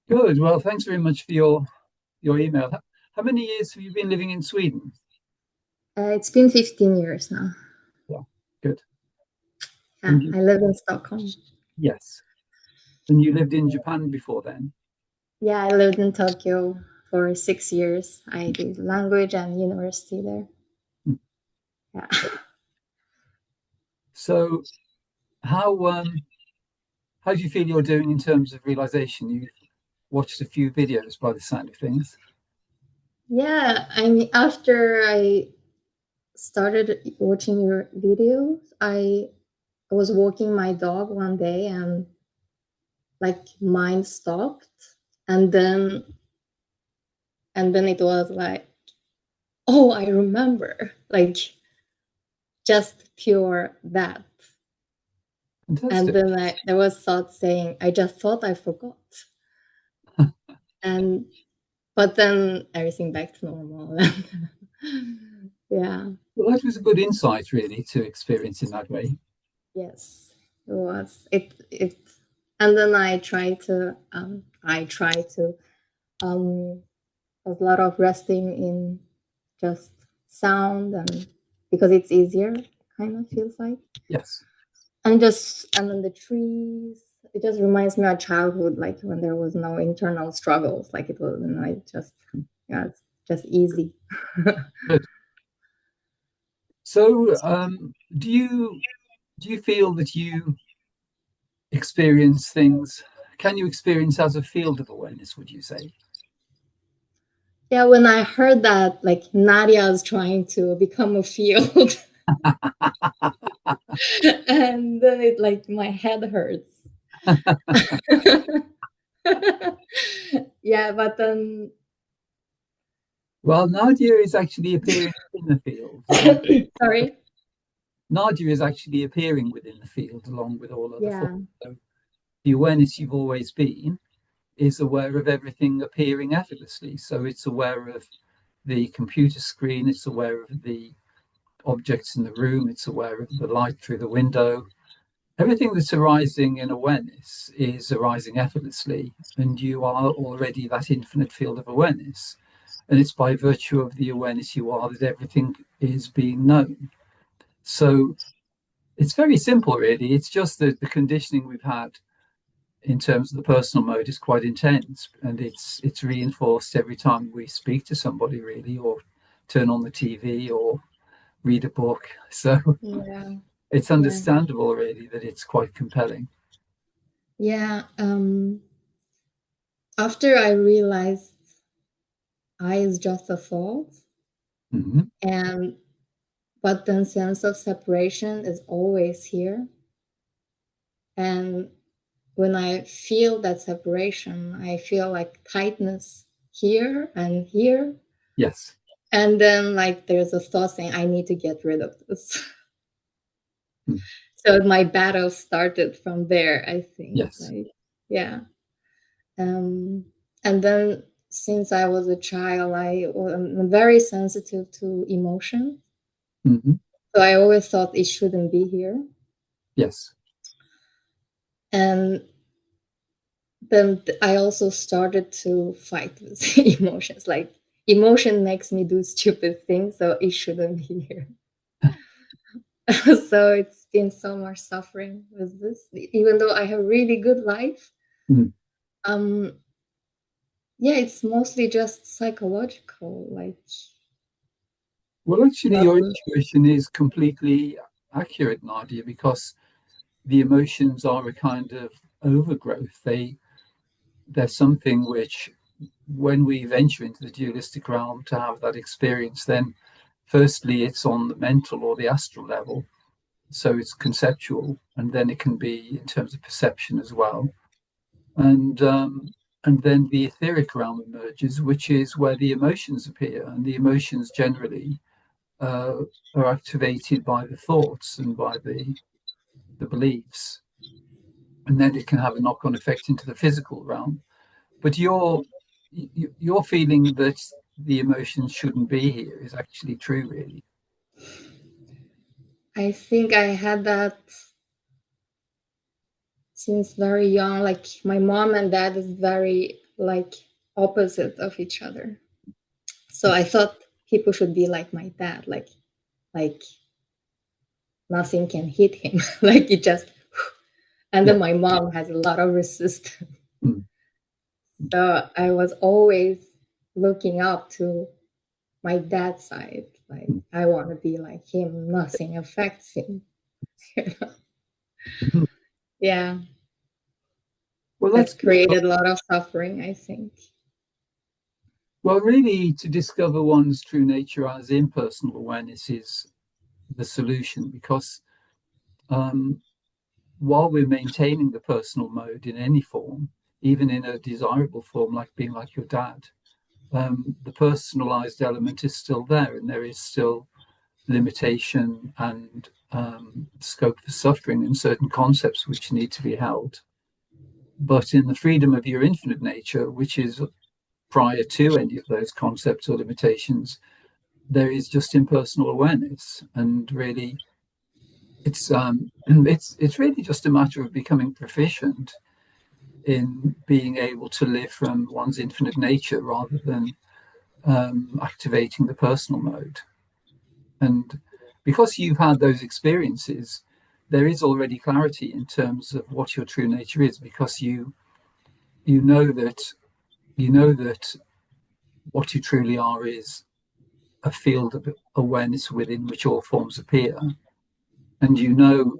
Good. Well, thanks very much for your email. How many years have you been living in Sweden? It's been 15 years now. Yeah, good. Yeah, And you, I live in Stockholm. yes. And you lived in Japan before then? Yeah, I lived in Tokyo for 6 years. I did language and university there. Hmm. Yeah. So how do you feel you're doing in terms of realization? You've watched a few videos by the sound of things. Yeah, I mean, after I started watching your videos, I was walking my dog one day and like mine stopped, and then it was like, oh, I remember, like just pure that. And Fantastic. then there was thought saying, I just thought I forgot. And but then everything back to normal. Yeah. Well, that was a good insight, really, to experience in that way. Yes, it was. It and then I try to um a lot of resting in just sound, and because it's easier, kind of feels like. Yes. And then the trees, it just reminds me of childhood, like when there was no internal struggles, like it was, just, yeah, it's just easy. Good. So, do you feel that you experience things? Can you experience as a field of awareness, would you say? Yeah, when I heard that, like Nadia is trying to become a field, and then it like my head hurts. Yeah, but then Well, Nadia is actually appearing in the field along. sorry. Nadia is actually appearing within the field along with all other forms. Yeah, So the awareness you've always been is aware of everything appearing effortlessly. So it's aware of the computer screen, it's aware of the objects in the room, it's aware of the light through the window. Everything that's arising in awareness is arising effortlessly, and you are already that infinite field of awareness. And it's by virtue of the awareness you are that everything is being known. So it's very simple, really. It's just that the conditioning we've had in terms of the personal mode is quite intense, and it's reinforced every time we speak to somebody, really, or turn on the TV or read a book. So yeah, it's yeah, understandable, really, that it's quite compelling. yeah. After I realized I is just a thought, Mm-hmm. and but then sense of separation is always here, and when I feel that separation, I feel like tightness here and here. Yes. And then like there's a thought saying, I need to get rid of this. Mm. So my battle started from there, I think. Yes. Like, yeah. Um, and then since I was a child, I'm very sensitive to emotion. Mm-hmm. So I always thought it shouldn't be here. Yes. And then I also started to fight with emotions. Like emotion makes me do stupid things, so it shouldn't be here. So it's been so much suffering with this, even though I have really good life. Mm. Um, yeah, it's mostly just psychological. Like, Well, actually, your um, intuition is completely accurate, Nadia, because the emotions are a kind of overgrowth. They're something which, when we venture into the dualistic realm to have that experience, then firstly it's on the mental or the astral level, so it's conceptual, and then it can be in terms of perception as well, and then the etheric realm emerges, which is where the emotions appear, and the emotions generally uh, are activated by the thoughts and by the beliefs, and then it can have a knock-on effect into the physical realm. But your feeling that the emotions shouldn't be here is actually true, really. I think I had that since very young. Like my mom and dad is very like opposite of each other. So I thought people should be like my dad, like nothing can hit him, like it just. And then my mom has a lot of resistance. Mm. So I was always looking up to my dad's side. Like I want to be like him. Nothing affects him. Yeah. Well, That's that's good. created a lot of suffering, I think. Well, really, to discover one's true nature as impersonal awareness is the solution, because while we're maintaining the personal mode in any form, even in a desirable form, like being like your dad, the personalized element is still there, and there is still limitation and scope for suffering and certain concepts which need to be held. But in the freedom of your infinite nature, which is prior to any of those concepts or limitations, there is just impersonal awareness, and really, it's really just a matter of becoming proficient in being able to live from one's infinite nature rather than activating the personal mode. And because you've had those experiences, there is already clarity in terms of what your true nature is, because you know that what you truly are is a field of awareness within which all forms appear, and you know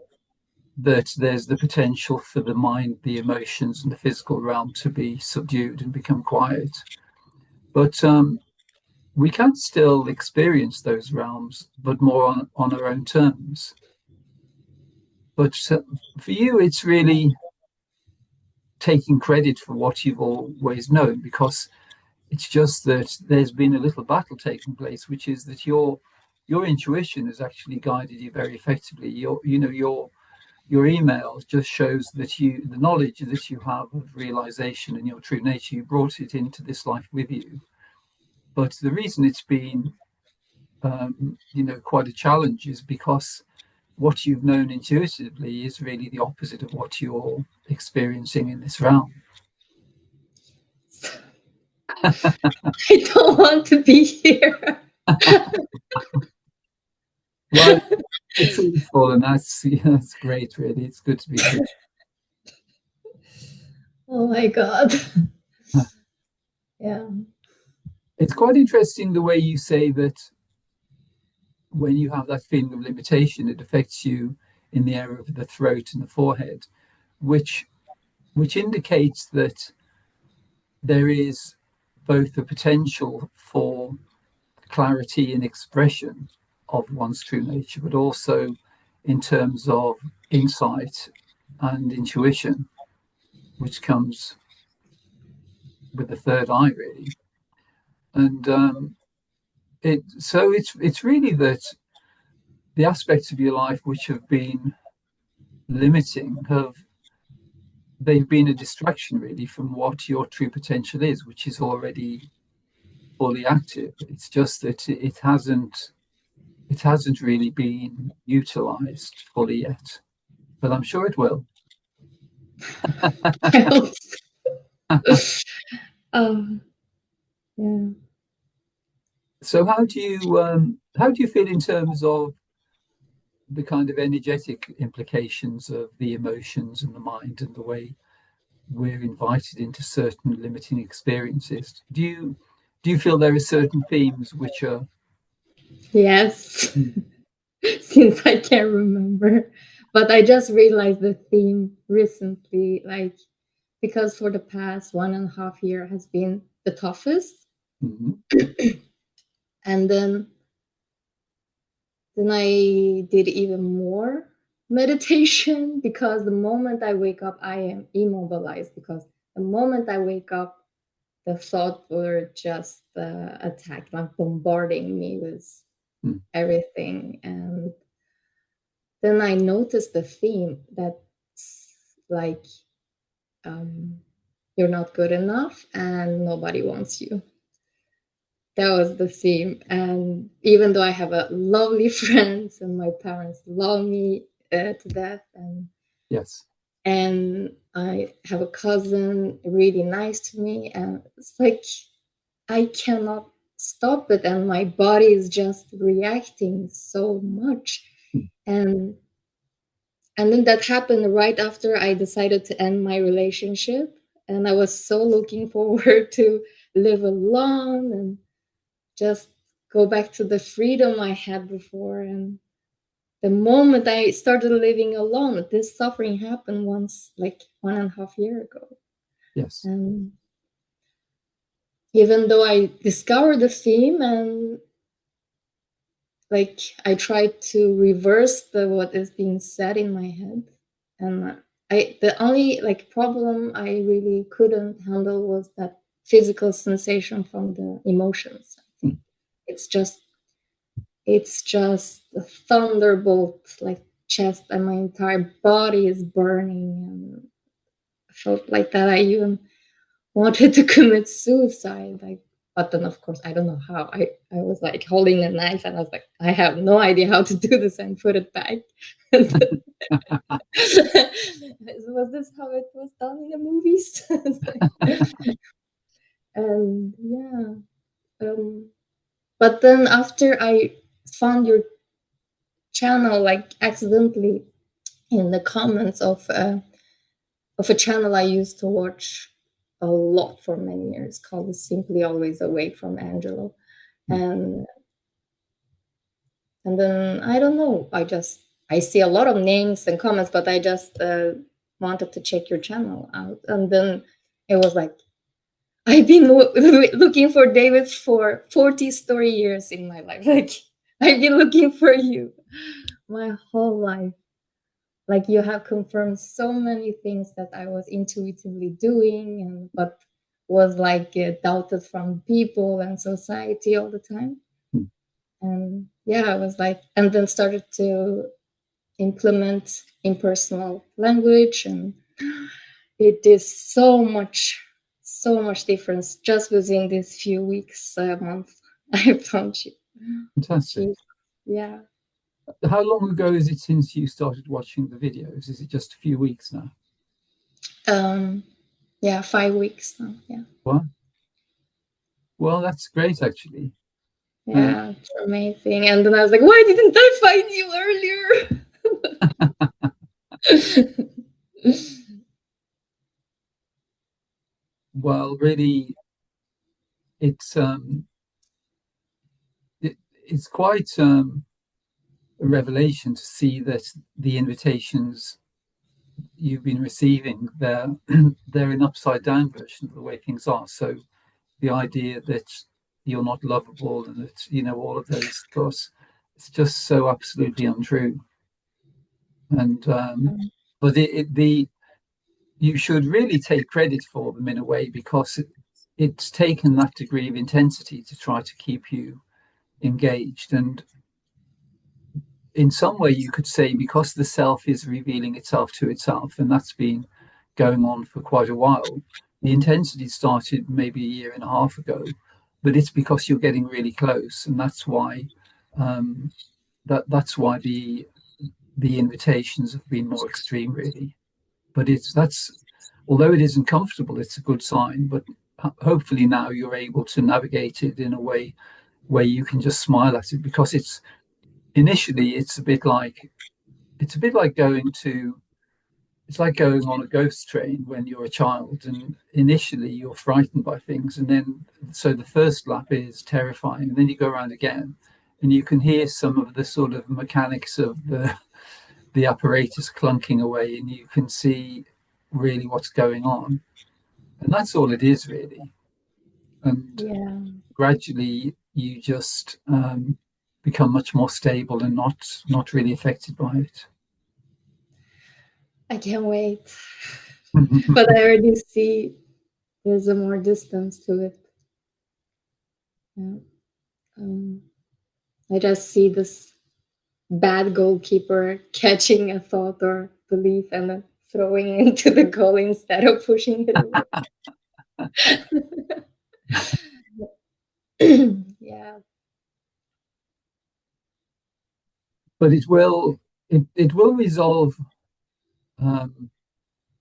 that there's the potential for the mind, the emotions, and the physical realm to be subdued and become quiet. But we can still experience those realms, but more on our own terms. But for you, it's really taking credit for what you've always known, because it's just that there's been a little battle taking place, which is that your intuition has actually guided you very effectively. Your email just shows that the knowledge that you have of realization and your true nature, you brought it into this life with you. But the reason it's been quite a challenge is because what you've known intuitively is really the opposite of what you're experiencing in this realm. I don't want to be here. Well, it's truthful, and that's great, really. It's good to be true. Oh my God. Yeah. It's quite interesting the way you say that when you have that feeling of limitation, it affects you in the area of the throat and the forehead, which indicates that there is both the potential for clarity and expression of one's true nature, but also in terms of insight and intuition, which comes with the third eye, really. And it's really that the aspects of your life which have been limiting they've been a distraction, really, from what your true potential is, which is already fully active. It's just that it hasn't really been utilized fully yet, but I'm sure it will. I hope so. Yeah. So how do you feel in terms of the kind of energetic implications of the emotions and the mind and the way we're invited into certain limiting experiences? Do you feel there are certain themes which are Yes. Since I can't remember. But I just realized the theme recently, like because for the past 1.5 year has been the toughest. And then I did even more meditation, because the moment I wake up, I am immobilized, because the moment I wake up, the thought were just attacked, like bombarding me with everything. And then I noticed the theme that's like, you're not good enough and nobody wants you. That was the theme. And even though I have a lovely friends and my parents love me to death, and yes, And I have a cousin really nice to me, and it's like I cannot stop it, and my body is just reacting so much. And then that happened right after I decided to end my relationship, and I was so looking forward to live alone and just go back to the freedom I had before. And the moment I started living alone, this suffering happened once, like 1.5 years ago. Yes. And even though I discovered the theme, and like I tried to reverse what is being said in my head, and the only like problem I really couldn't handle was that physical sensation from the emotions. I think it's just a thunderbolt, like chest, and my entire body is burning, and I felt like that I even wanted to commit suicide. Like, but then of course I don't know how. I was like holding the knife, and I was like, I have no idea how to do this, and put it back. Was this how it was done in the movies? And yeah, but then after I found your channel, like accidentally in the comments of a channel I used to watch a lot for many years, called Simply Always Awake from Angelo. And then I don't know, I see a lot of names and comments, but I just wanted to check your channel out. And then it was like, I've been looking for David for 40 story years in my life. Like, I've been looking for you my whole life. Like, you have confirmed so many things that I was intuitively doing, but was like doubted from people and society all the time. And yeah, I was like, and then started to implement impersonal language, and it is so much difference just within these few weeks, month. I found you. Fantastic. Yeah. How long ago is it since you started watching the videos? Is it just a few weeks now? Yeah, 5 weeks now. Yeah. Well, that's great, actually. Yeah, it's amazing. And then I was like, why didn't I find you earlier? Well, really, it's quite a revelation to see that the invitations you've been receiving, they're an upside down version of the way things are. So the idea that you're not lovable and that all of those thoughts, it's just so absolutely untrue. And but you should really take credit for them in a way, because it's taken that degree of intensity to try to keep you engaged. And in some way, you could say, because the self is revealing itself to itself, and that's been going on for quite a while. The intensity started maybe a year and a half ago, but it's because you're getting really close, and that's why that's why the invitations have been more extreme, really. But that's although it isn't comfortable, it's a good sign. But hopefully now you're able to navigate it in a way where you can just smile at it, because it's initially it's a bit like going on a ghost train when you're a child, and initially you're frightened by things, and then so the first lap is terrifying, and then you go around again, and you can hear some of the sort of mechanics of the apparatus clunking away, and you can see really what's going on, and that's all it is, really. And yeah, gradually you just become much more stable and not really affected by it. I can't wait. But I already see there's a more distance to it. Yeah. I just see this bad goalkeeper catching a thought or belief and then throwing it into the goal instead of pushing it away. Yeah. But it will resolve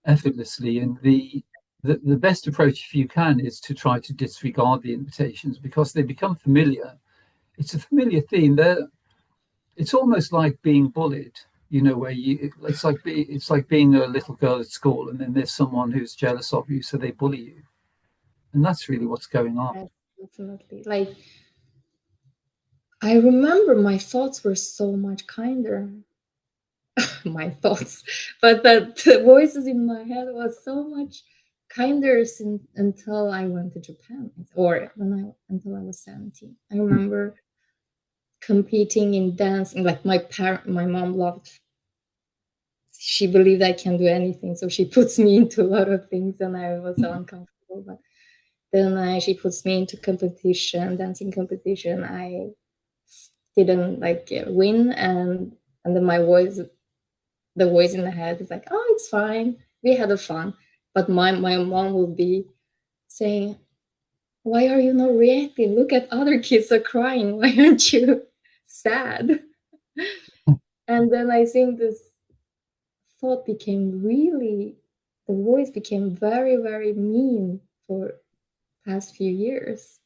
effortlessly. And the best approach, if you can, is to try to disregard the invitations because they become familiar. It's a familiar theme. It's almost like being bullied, where it's like being a little girl at school, and then there's someone who's jealous of you, so they bully you, and that's really what's going on. Yes, definitely. Like, I remember my thoughts were so much kinder. My thoughts, but the voices in my head was so much kinder until I went to Japan, or until I was 17. I remember competing in dancing. Like my mom loved. She believed I can do anything, so she puts me into a lot of things, and I was so uncomfortable. But then she puts me into dancing competition. I didn't win, and then the voice in the head is like, oh, it's fine, we had a fun. But my mom will be saying, why are you not reacting? Look at other kids are crying. Why aren't you sad? And then I think this thought became the voice became very, very mean for past few years.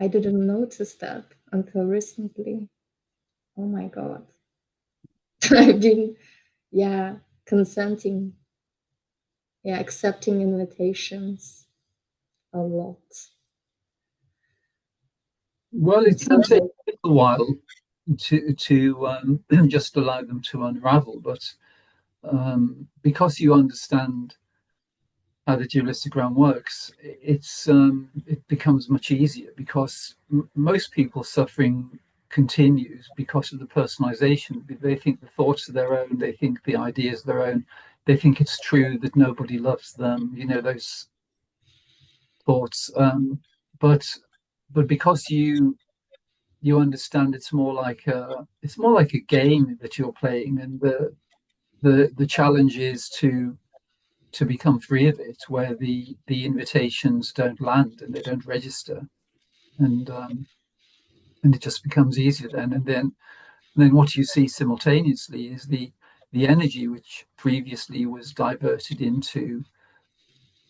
I didn't notice that until recently. Oh my God. I've been, consenting, accepting invitations a lot. Well, it can take a little while to just allow them to unravel, but because you understand how the dualistic realm works, it becomes much easier because most people's suffering continues because of the personalization. They think the thoughts are their own, they think the ideas are their own, they think it's true that nobody loves them. Those thoughts. But because you understand it's more like a game that you're playing, and the challenge is to become free of it, where the invitations don't land and they don't register, and it just becomes easier then. And then what you see simultaneously is the energy which previously was diverted into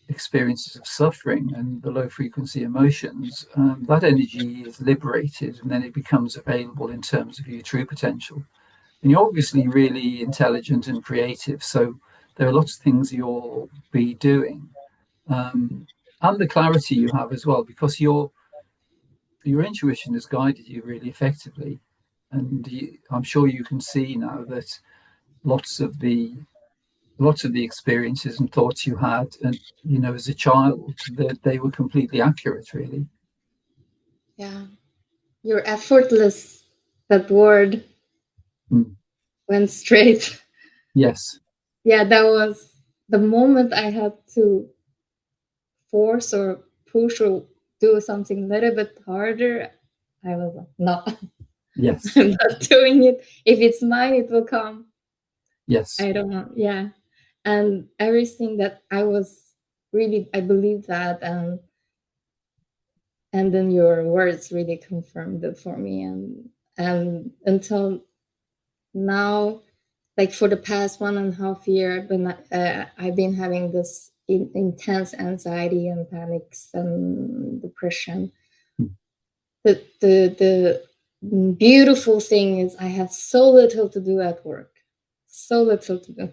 experiences of suffering and the low frequency emotions, that energy is liberated, and then it becomes available in terms of your true potential. And you're obviously really intelligent and creative, so there are lots of things you'll be doing, and the clarity you have as well, because your intuition has guided you really effectively, and I'm sure you can see now that lots of the lots of the experiences and thoughts you had, and as a child, that they were completely accurate, really. Yeah, you're effortless. That word went straight. Yes. Yeah, that was the moment I had to force or push or do something a little bit harder. I was like, no, Yes. I'm not doing it. If it's mine, it will come. Yes. I don't know. Yeah. And everything that I believe that. And then your words really confirmed it for me. And until now, like for the past 1.5 year, I've been having this intense anxiety and panics and depression. The beautiful thing is I have so little to do at work, so little to do.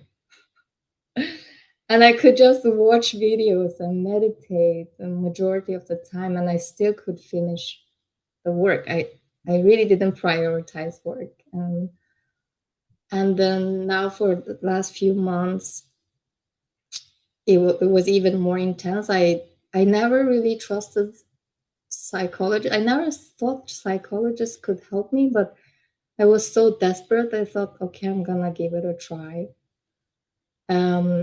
And I could just watch videos and meditate the majority of the time, and I still could finish the work. I really didn't prioritize work. And then now for the last few months, it was even more intense. I never really trusted psychology. I never thought psychologists could help me, but I was so desperate. I thought, okay, I'm gonna give it a try.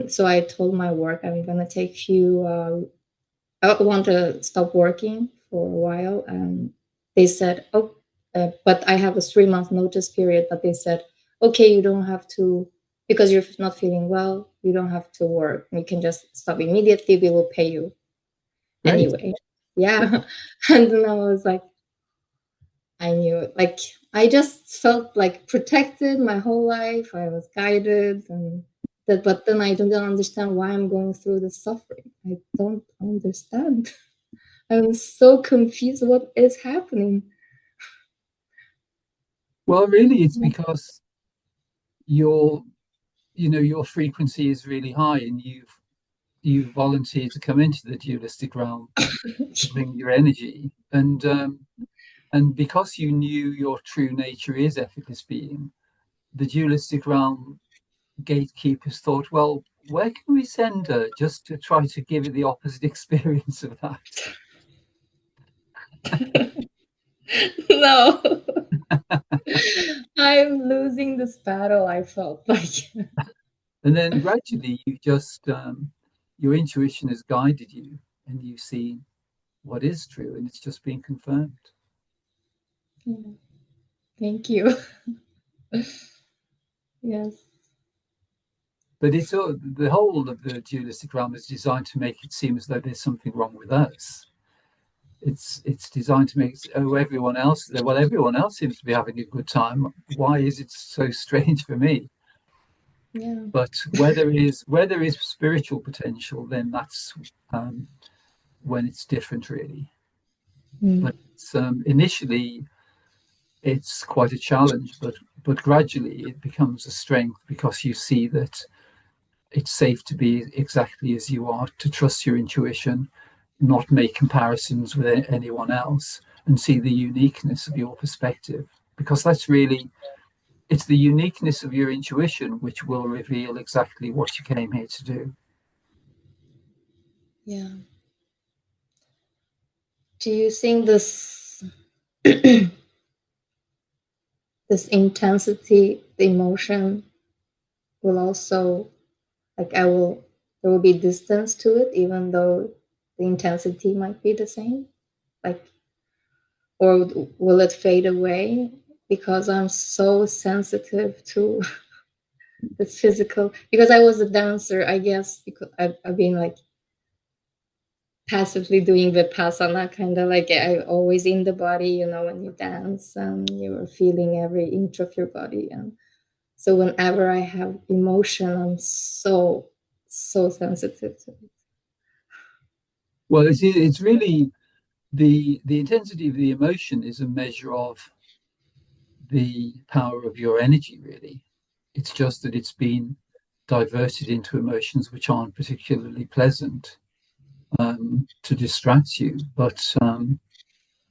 So I told my work I'm gonna take few. I want to stop working for a while, and they said, "Oh, but I have a 3 month notice period." But they said, "Okay, you don't have to because you're not feeling well. You don't have to work. You can just stop immediately. We will pay you Great. anyway." Yeah, and then I was like, I knew it. Like I just felt like protected my whole life. I was guided, and but then I don't understand why I'm going through the suffering. I don't understand. I'm so confused. What is happening? Well, really, it's because your your frequency is really high, and you volunteer to come into the dualistic realm to bring your energy, and because you knew your true nature is effortless being, the dualistic realm gatekeepers thought, well, where can we send her just to try to give it the opposite experience of that? No. I'm losing this battle, I felt like. And then gradually you just your intuition has guided you, and you see what is true, and it's just being confirmed. Yeah. Thank you. Yes. But it's all, the whole of the dualistic realm is designed to make it seem as though there's something wrong with us. It's designed to make everyone else, well, everyone else seems to be having a good time. Why is it so strange for me? Yeah. But where there is spiritual potential, then that's when it's different, really. But initially, it's quite a challenge. But gradually, it becomes a strength because you see that it's safe to be exactly as you are, to trust your intuition, not make comparisons with anyone else, and see the uniqueness of your perspective. Because that's really, it's the uniqueness of your intuition which will reveal exactly what you came here to do. Yeah. Do you think this this intensity, the emotion will also, like, there will be distance to it even though the intensity might be the same? Like, or will it fade away because I'm so sensitive to this physical, because I was a dancer, I guess, because I've been like passively doing Vipassana, kind of like I always in the body, when you dance and you're feeling every inch of your body. And so whenever I have emotion, I'm so sensitive to it. Well, it's really the intensity of the emotion is a measure of the power of your energy, really. It's just that it's been diverted into emotions which aren't particularly pleasant, to distract you. But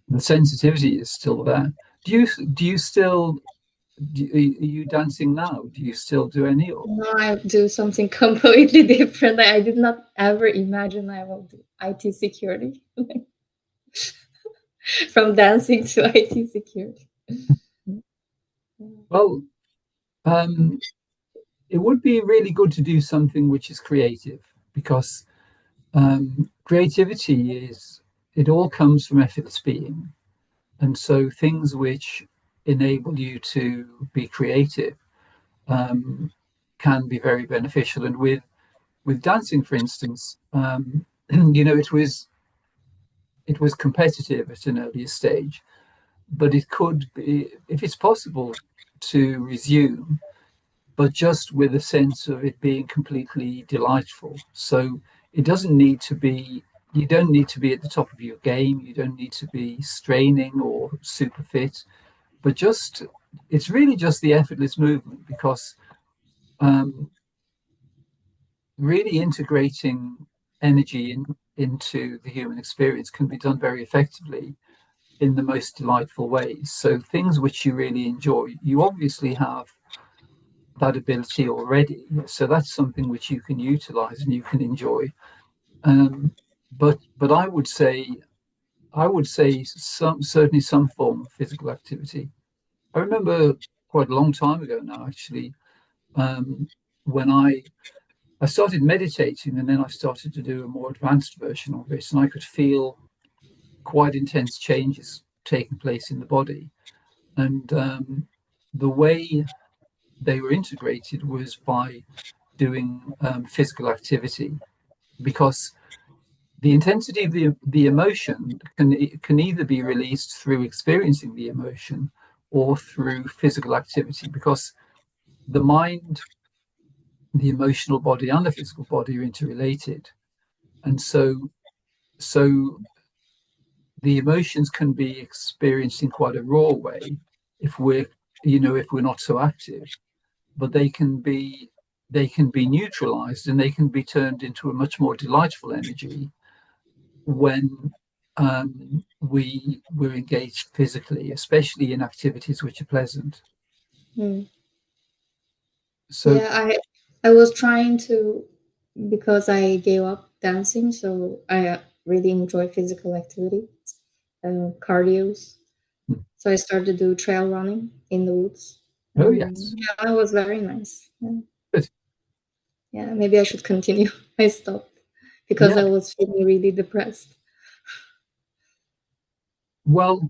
the sensitivity is still there. Do you still are you dancing now? Do you still do any? Or? No, I do something completely different. I did not ever imagine I will do IT security. From dancing to IT security. Well, it would be really good to do something which is creative, because creativity is, it all comes from effortless being, and so things which enable you to be creative can be very beneficial. And with dancing, for instance, it was competitive at an earlier stage, but it could be, if it's possible, to resume, but just with a sense of it being completely delightful. So it doesn't need to be, you don't need to be at the top of your game, you don't need to be straining or super fit, but just, it's really just the effortless movement, because um, really integrating energy into the human experience can be done very effectively in the most delightful ways. So things which you really enjoy, you obviously have that ability already. So that's something which you can utilize and you can enjoy. Um, but I would say certainly some form of physical activity. I remember quite a long time ago now, actually, when I started meditating, and then I started to do a more advanced version of it, and I could feel quite intense changes taking place in the body. And the way they were integrated was by doing physical activity, because the intensity of the emotion can either be released through experiencing the emotion or through physical activity, because the mind the emotional body and the physical body are interrelated. And so the emotions can be experienced in quite a raw way if we're not so active, but they can be neutralized, and they can be turned into a much more delightful energy when we're engaged physically, especially in activities which are pleasant. Mm. So, Yeah, I was trying to, because I gave up dancing, so I really enjoy physical activity, cardios. So I started to do trail running in the woods, oh and yes, yeah, it was very nice. Yeah, good. yeah, maybe I should continue. I stopped because Yeah. I was feeling really depressed. Well,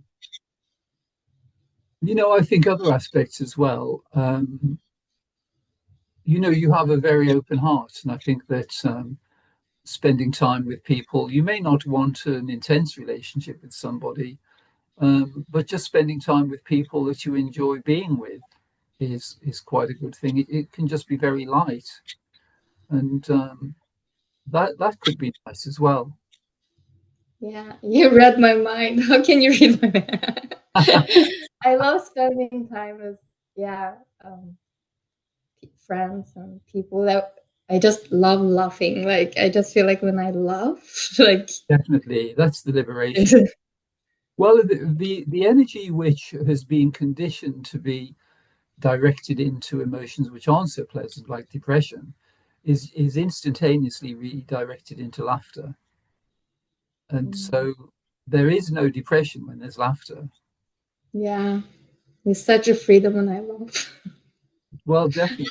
I think other aspects as well. You have a very open heart, and I think that spending time with people, you may not want an intense relationship with somebody, but just spending time with people that you enjoy being with is quite a good thing. It can just be very light, and that could be nice as well. Yeah, you read my mind. How can you read my mind? I love spending time with, yeah, um, friends and people that I just love laughing. Like I just feel like when I laugh, like Definitely, that's the liberation. Well, the energy which has been conditioned to be directed into emotions which aren't so pleasant, like depression, is instantaneously redirected into laughter. And so there is no depression when there's laughter. yeah, it's such a freedom when I laugh. Well, definitely.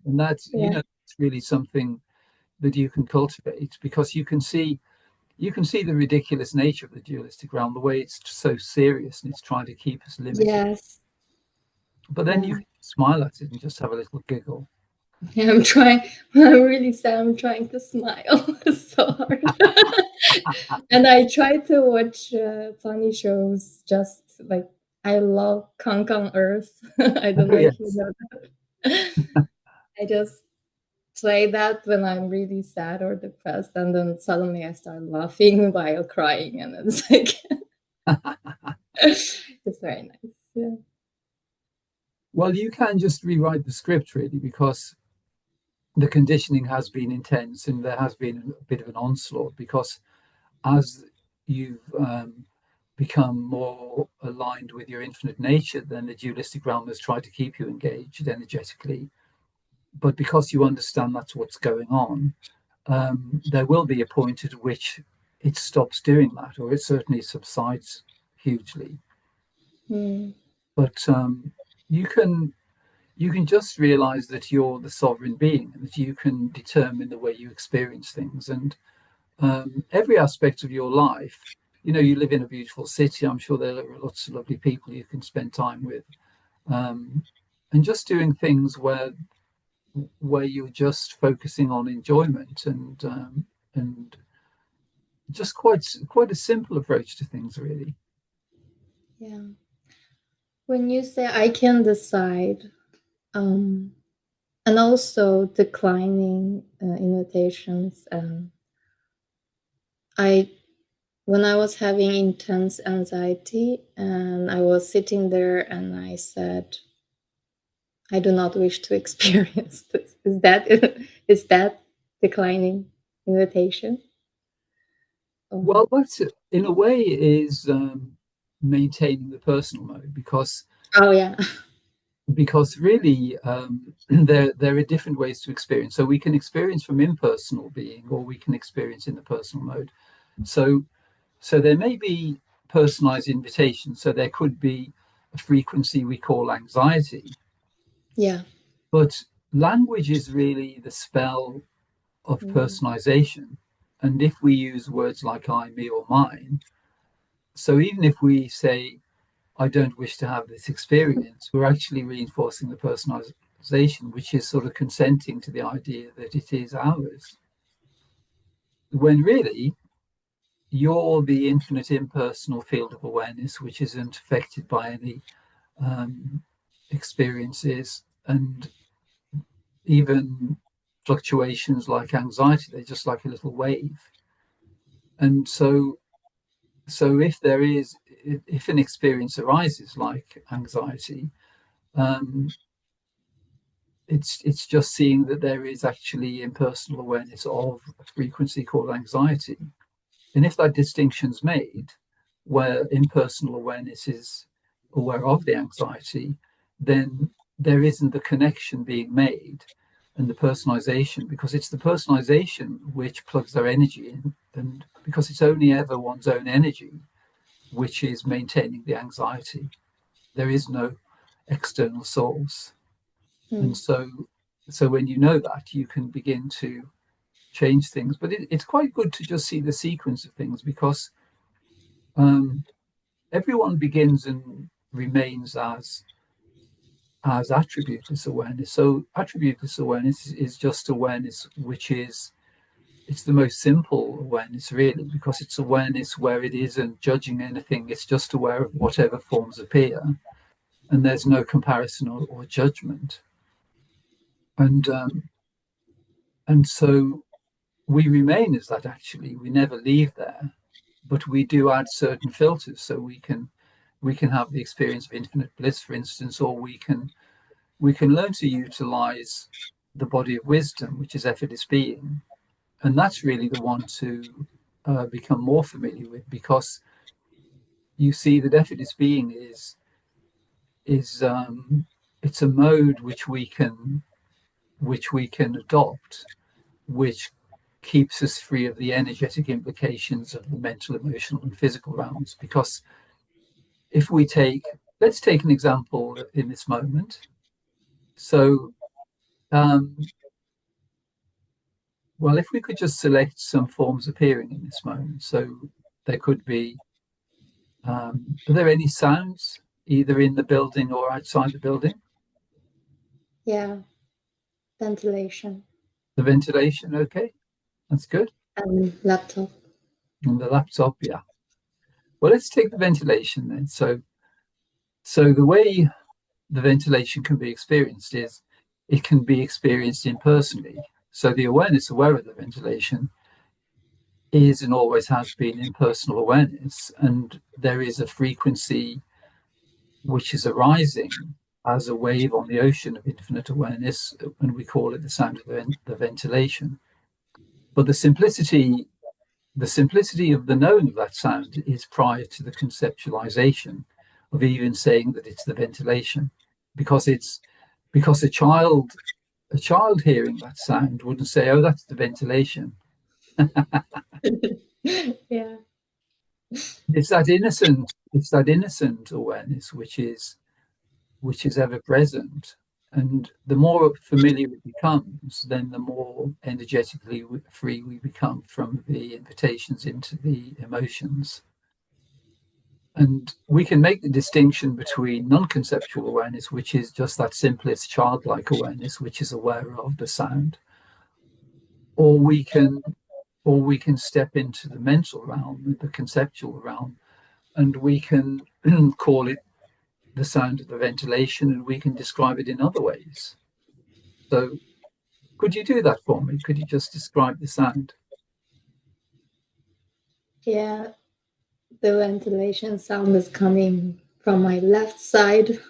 And that's, Yeah. it's really something that you can cultivate, because you can see the ridiculous nature of the dualistic realm, the way it's so serious and it's trying to keep us limited. Yes. But then you Yeah. can smile at it and just have a little giggle. Yeah, I'm trying. When I'm really sad, I'm trying to smile so hard. And I try to watch funny shows. Just like I love Kang on Earth. I don't Oh, know if you yes. know that. I just play that when I'm really sad or depressed, and then suddenly I start laughing while crying, and it's like it's very nice. Yeah. Well, you can just rewrite the script, really, because the conditioning has been intense and there has been a bit of an onslaught, because as you've become more aligned with your infinite nature, then the dualistic realm has tried to keep you engaged energetically. But because you understand that's what's going on, there will be a point at which it stops doing that, or it certainly subsides hugely. Mm. But you can just realize that you're the sovereign being and that you can determine the way you experience things. And every aspect of your life, you live in a beautiful city. I'm sure there are lots of lovely people you can spend time with. Um, and just doing things where you're just focusing on enjoyment, and just quite a simple approach to things, really. Yeah. When you say I can decide, um, and also declining invitations, I when I was having intense anxiety and I was sitting there and I said, I do not wish to experience this. Is that declining invitation? Well, that's in a way is maintaining the personal mode, Oh yeah. because really there are different ways to experience. So we can experience from impersonal being, or we can experience in the personal mode. So there may be personalized invitations. So there could be a frequency we call anxiety, Yeah. but language is really the spell of Mm. personalization. And if we use words like I, me, or mine, so even if we say I don't wish to have this experience, we're actually reinforcing the personalization, which is sort of consenting to the idea that it is ours. When really, you're the infinite impersonal field of awareness, which isn't affected by any um, experiences, and even fluctuations like anxiety. They're just like a little wave. And so if an experience arises like anxiety, it's just seeing that there is actually impersonal awareness of a frequency called anxiety. And if that distinction's made, where impersonal awareness is aware of the anxiety, then there isn't the connection being made and the personalization, because it's the personalization which plugs our energy in, and because it's only ever one's own energy which is maintaining the anxiety. There is no external source. And so when you know that, you can begin to change things. But it's quite good to just see the sequence of things, because everyone begins and remains as attributeless awareness. So attributeless awareness is just awareness which is, it's the most simple awareness really, because it's awareness where it isn't judging anything. It's just aware of whatever forms appear, and there's no comparison or judgment. And so we remain as that. Actually, we never leave there, but we do add certain filters, so we can have the experience of infinite bliss, for instance, or we can learn to utilize the body of wisdom, which is effortless being, and that's really the one to become more familiar with, because you see that effortless being is it's a mode which we can adopt, which keeps us free of the energetic implications of the mental, emotional, and physical realms. Because if we let's take an example in this moment. So, well, if we could just select some forms appearing in this moment. So there could be, are there any sounds either in the building or outside the building? Yeah, ventilation. The ventilation, okay, that's good. And laptop. And the laptop, yeah. Well, let's take the ventilation then. So the way the ventilation can be experienced is it can be experienced impersonally. So the awareness aware of the ventilation is and always has been impersonal awareness, and there is a frequency which is arising as a wave on the ocean of infinite awareness, and we call it the sound of the ventilation. But the simplicity of the knowing of that sound is prior to the conceptualization of even saying that it's the ventilation, because a child hearing that sound wouldn't say, "Oh, that's the ventilation." Yeah. It's that innocent awareness which is ever present. And the more familiar it becomes, then the more energetically free we become from the invitations into the emotions. And we can make the distinction between non-conceptual awareness, which is just that simplest childlike awareness, which is aware of the sound, or we can step into the mental realm, the conceptual realm, and we can call it the sound of the ventilation, and we can describe it in other ways. So could you do that for me? Could you just describe the sound? Yeah, the ventilation sound is coming from my left side,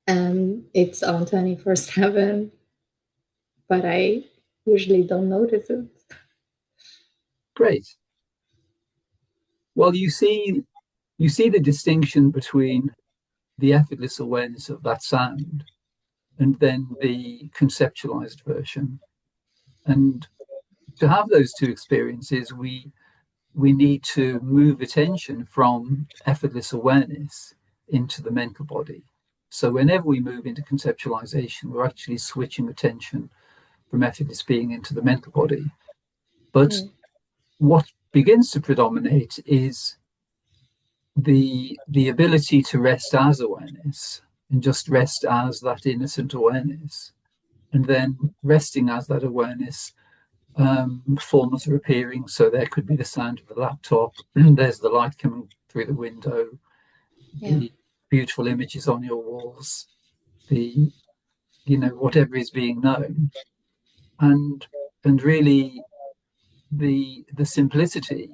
and it's on 24/7, but I usually don't notice it. Great. Well, you see the distinction between the effortless awareness of that sound and then the conceptualized version. And to have those two experiences, we need to move attention from effortless awareness into the mental body. So whenever we move into conceptualization, we're actually switching attention from effortless being into the mental body. But what begins to predominate is the ability to rest as awareness, and just rest as that innocent awareness. And then resting as that awareness, forms are appearing. So there could be the sound of the laptop, there's the light coming through the window, the beautiful images on your walls, the whatever is being known. and really the simplicity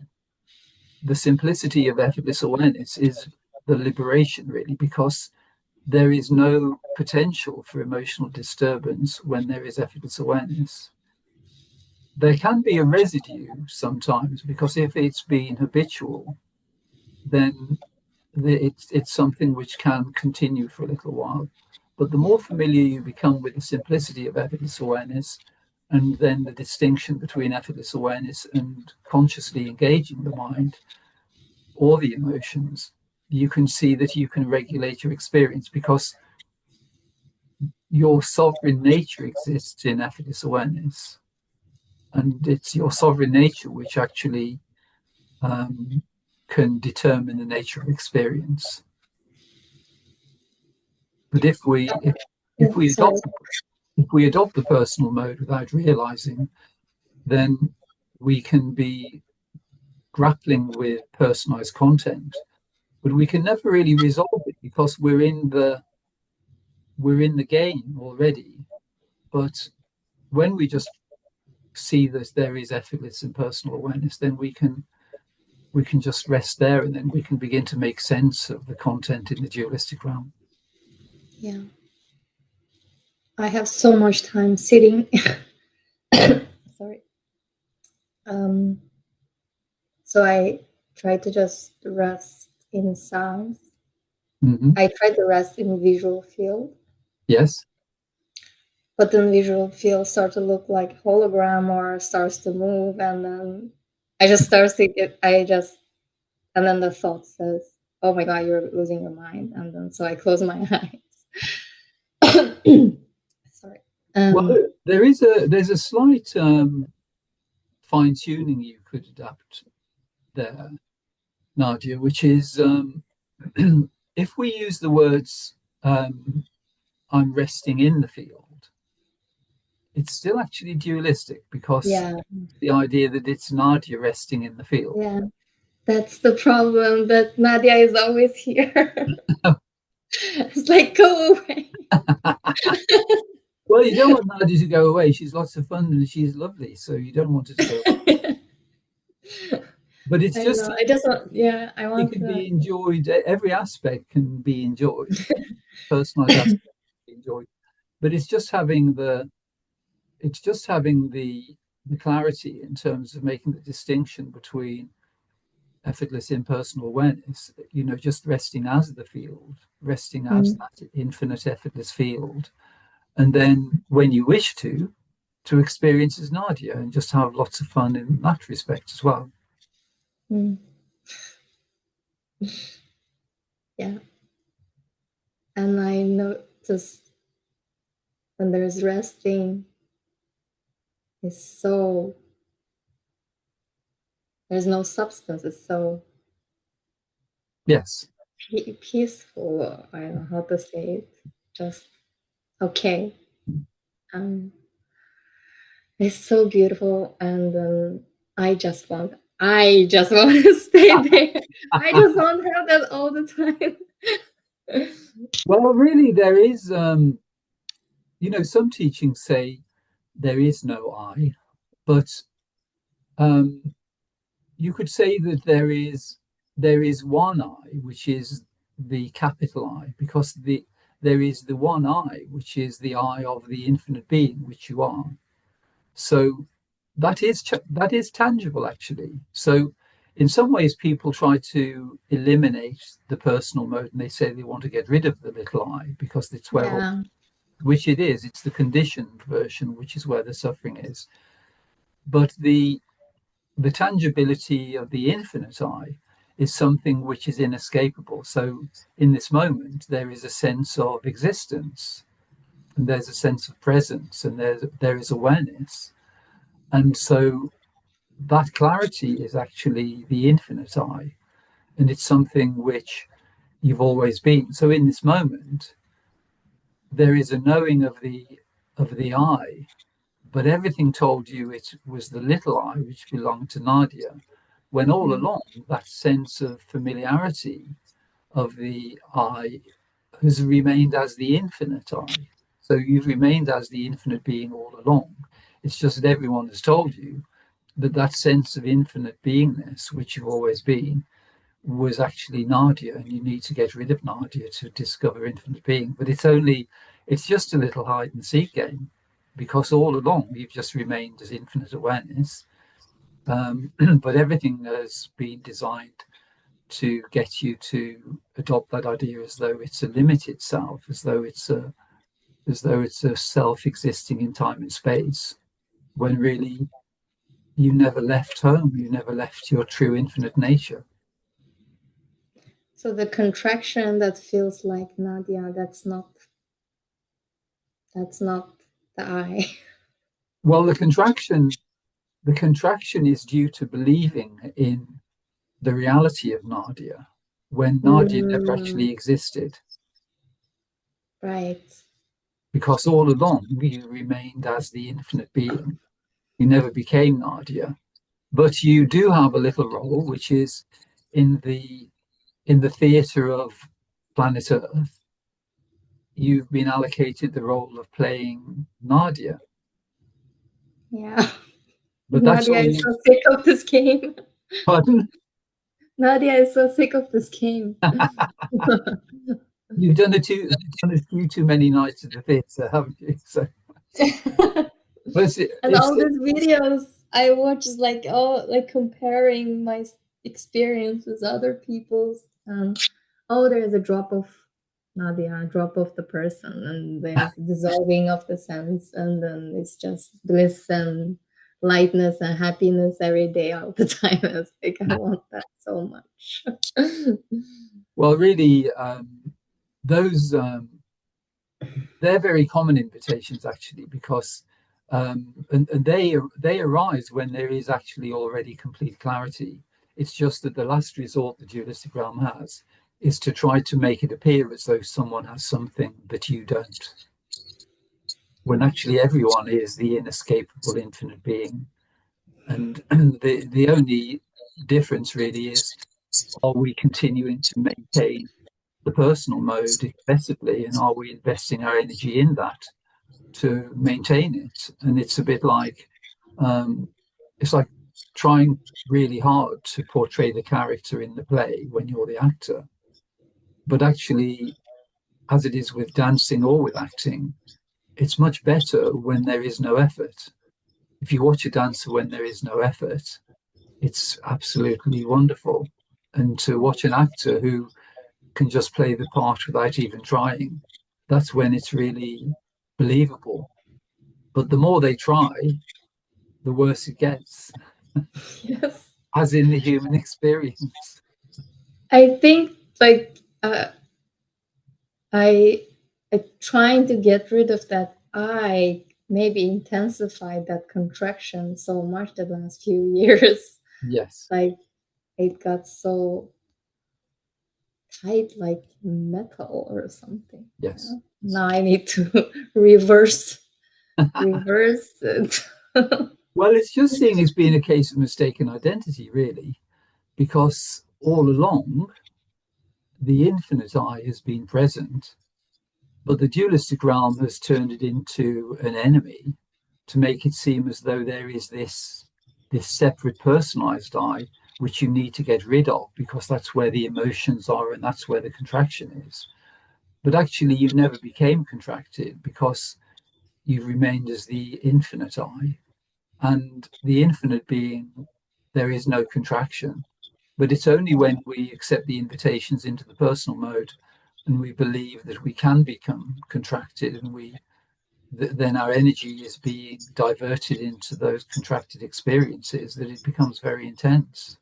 of effortless awareness is the liberation, really, because there is no potential for emotional disturbance when there is effortless awareness. There can be a residue sometimes, because if it's been habitual, then it's something which can continue for a little while. But the more familiar you become with the simplicity of effortless awareness, and then the distinction between effortless awareness and consciously engaging the mind or the emotions, you can see that you can regulate your experience, because your sovereign nature exists in effortless awareness. And it's your sovereign nature which actually can determine the nature of experience. But if we adopt the personal mode without realizing, then we can be grappling with personalized content, but we can never really resolve it, because we're in the game already. But when we just see that there is effortless and personal awareness, then we can just rest there, and then we can begin to make sense of the content in the dualistic realm. Yeah. I have so much time sitting. Sorry. So I try to just rest in sounds. Mm-hmm. I try to rest in visual field. Yes. But then visual field start to look like hologram or starts to move, and then I just start thinking, and then the thought says, "Oh my God, you're losing your mind," and then so I close my eyes. Sorry. Well, there's a slight fine tuning you could adapt there, Nadia, which is if we use the words "I'm resting in the field," it's still actually dualistic, because the idea that it's Nadia resting in the field. Yeah, that's the problem, that Nadia is always here. It's like, go away. Well, you don't want Nadia to go away. She's lots of fun and she's lovely, so you don't want her to go away. But it's just, I just want, I want it can be enjoyed. Every aspect can be enjoyed. Personalized aspect can be enjoyed. But it's just having the clarity in terms of making the distinction between effortless impersonal awareness, just resting as the field, resting as that infinite effortless field. And then when you wish to experience as Nadia, and just have lots of fun in that respect as well. Yeah. And I notice when there's resting, there's no substance. It's so Yes. Peaceful. I don't know how to say it. Just okay. It's so beautiful, and I just want to stay there. I just want to have that all the time. Well, really, there is, some teachings say there is no I, but you could say that there is one I, which is the capital I, because there is the one I, which is the I of the infinite being, which you are. So that is tangible, actually. So in some ways, people try to eliminate the personal mode, and they say they want to get rid of the little I, because it's where, which it is. It's the conditioned version, which is where the suffering is. But the tangibility of the infinite I is something which is inescapable. So in this moment, there is a sense of existence, and there's a sense of presence, and there is awareness. And so that clarity is actually the infinite I, and it's something which you've always been. So in this moment, there is a knowing of the I, but everything told you it was the little I which belonged to Nadia, when all along that sense of familiarity of the I has remained as the infinite I. So you've remained as the infinite being all along. It's just that everyone has told you that that sense of infinite beingness, which you've always been, was actually Nadia, and you need to get rid of Nadia to discover infinite being. But it's just a little hide and seek game, because all along you've just remained as infinite awareness. But everything has been designed to get you to adopt that idea as though it's a limited self, as though it's a self existing in time and space, when really you never left home, you never left your true infinite nature. So the contraction that feels like Nadia, that's not the I. Well, the contraction is due to believing in the reality of Nadia when Nadia never actually existed. Right. Because all along you remained as the infinite being. You never became Nadia. But you do have a little role, which is in the theatre of planet Earth. You've been allocated the role of playing Nadia. Yeah. But that's Nadia all is so sick of this game. Pardon? Nadia is so sick of this game. You've done a few too many nights at the theatre, haven't you? So, but And all these videos I watch is like, oh, like comparing my experience with other people's. Oh, there's a drop of Nadia, a drop of the person, and there's dissolving of the sense, and then it's just bliss and lightness and happiness every day, all the time. It's like, I want that so much. well, really, those they're very common invitations actually, because and they arise when there is actually already complete clarity. It's just that the last resort the dualistic realm has is to try to make it appear as though someone has something that you don't, when actually everyone is the inescapable infinite being. And the only difference really is, are we continuing to maintain the personal mode excessively, and are we investing our energy in that to maintain it? And it's a bit like it's like trying really hard to portray the character in the play when you're the actor, but actually, as it is with dancing or with acting, it's much better when there is no effort. If you watch a dancer when there is no effort, it's absolutely wonderful. And to watch an actor who can just play the part without even trying, that's when it's really believable. But the more they try, the worse it gets. Yes. As in the human experience. I think like I trying to get rid of that I maybe intensified that contraction so much the last few years. Yes. Like it got so tight like metal or something. Yes. Now I need to reverse it. Well, it's just seeing as being a case of mistaken identity, really, because all along the infinite I has been present, but the dualistic realm has turned it into an enemy to make it seem as though there is this separate personalized I which you need to get rid of, because that's where the emotions are and that's where the contraction is. But actually you never became contracted, because you remained as the infinite I, and the infinite being, there is no contraction. But it's only when we accept the invitations into the personal mode and we believe that we can become contracted, and then our energy is being diverted into those contracted experiences, that it becomes very intense.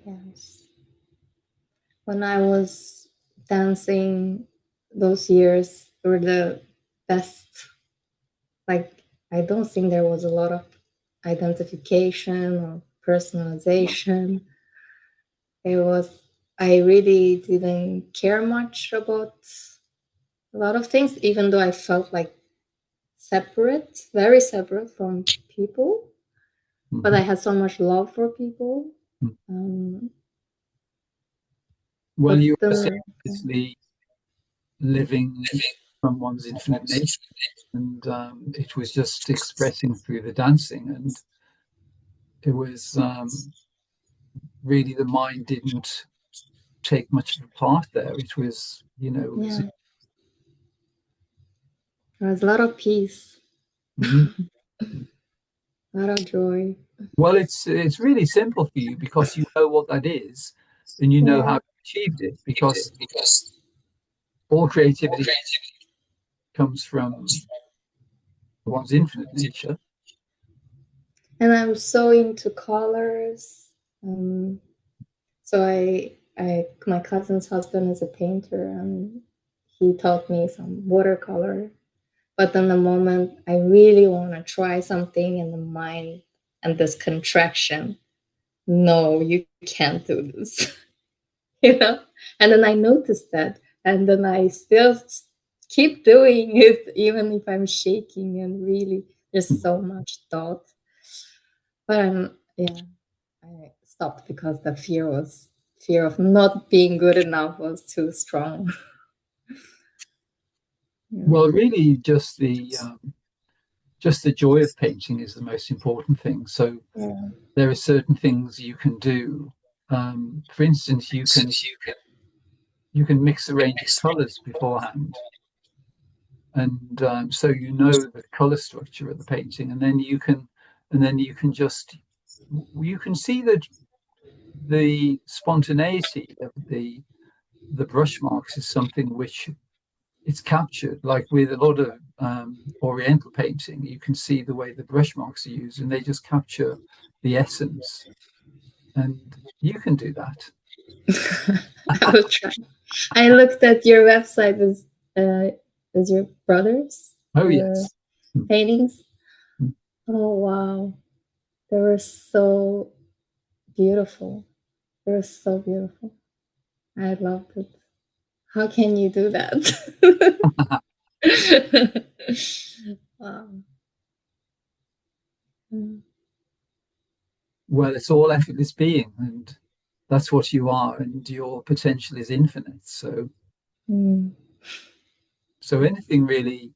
Yes. When I was dancing, those years were the best. Like, I don't think there was a lot of identification or personalization. It was, I really didn't care much about a lot of things, even though I felt like separate, very separate from people. But I had so much love for people. Well, But you were obviously living from one's infinite nature, and it was just expressing through the dancing, and it was really the mind didn't take much of a part there. It was, it was, There was a lot of peace, Mhm. a lot of joy. Well, it's really simple for you because you know what that is, and you know how you achieved it, because all creativity comes from one's infinite nature. And I'm so into colors. So my cousin's husband is a painter, and he taught me some watercolor. But then the moment I really want to try something in the mind and this contraction, no, you can't do this, And then I noticed that, and then I still keep doing it, even if I'm shaking and really there's so much thought. But I stopped because the fear of not being good enough was too strong. Well, really, just the joy of painting is the most important thing. So there are certain things you can do. For instance, you can mix a range of colors beforehand, and so you know the color structure of the painting, and then you can just you can see the spontaneity of the brush marks is something which it's captured. Like with a lot of Oriental painting, you can see the way the brush marks are used, and they just capture the essence. And you can do that. I will try. I looked at your website as your brother's Oh yes. paintings. Oh wow, they were so beautiful. They were so beautiful. I loved it. How can you do that? Wow. Well, it's all effortless being, and that's what you are, and your potential is infinite. So anything really,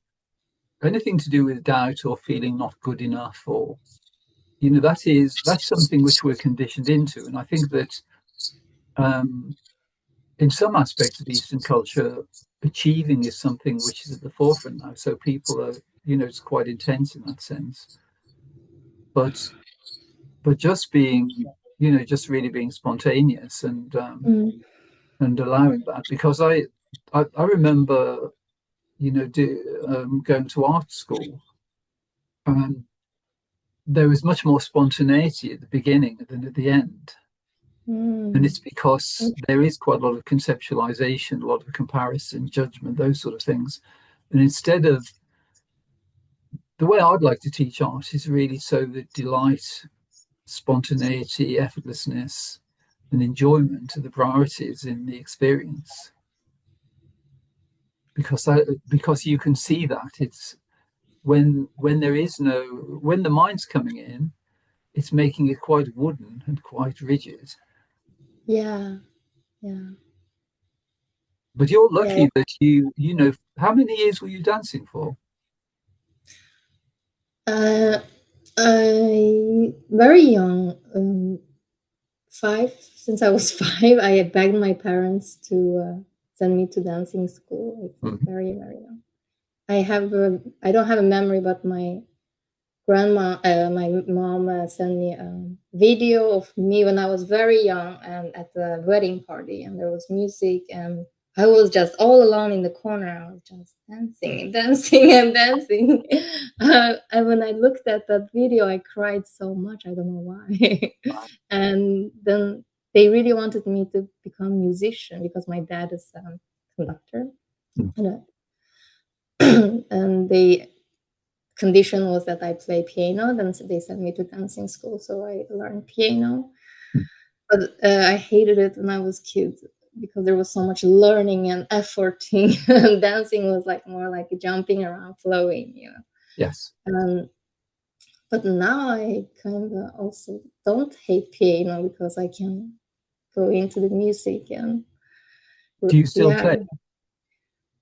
anything to do with doubt or feeling not good enough, or that's something which we're conditioned into. And I think that in some aspects of Eastern culture, achieving is something which is at the forefront now. So people are, it's quite intense in that sense. But just being, just really being spontaneous and allowing that, because I remember, going to art school, and there was much more spontaneity at the beginning than at the end. And it's because there is quite a lot of conceptualization, a lot of comparison, judgment, those sort of things. And instead of the way I'd like to teach art is really so that delight, spontaneity, effortlessness, and enjoyment are the priorities in the experience. Because you can see that it's when the mind's coming in, it's making it quite wooden and quite rigid. Yeah. But you're lucky that how many years were you dancing for? I very young, 5. Since I was 5, I had begged my parents to send me to dancing school. It's very, very young. I don't have a memory, but my mom sent me a video of me when I was very young and at the wedding party, and there was music, and I was just all alone in the corner. I was just dancing and dancing and dancing. And when I looked at that video, I cried so much. I don't know why. And then they really wanted me to become a musician because my dad is a conductor. And the condition was that I play piano. Then they sent me to dancing school, so I learned piano. But I hated it when I was a kid because there was so much learning and efforting, and dancing was like more like jumping around, flowing, Yes. But now I kind of also don't hate piano because I can go into the music and do you still play?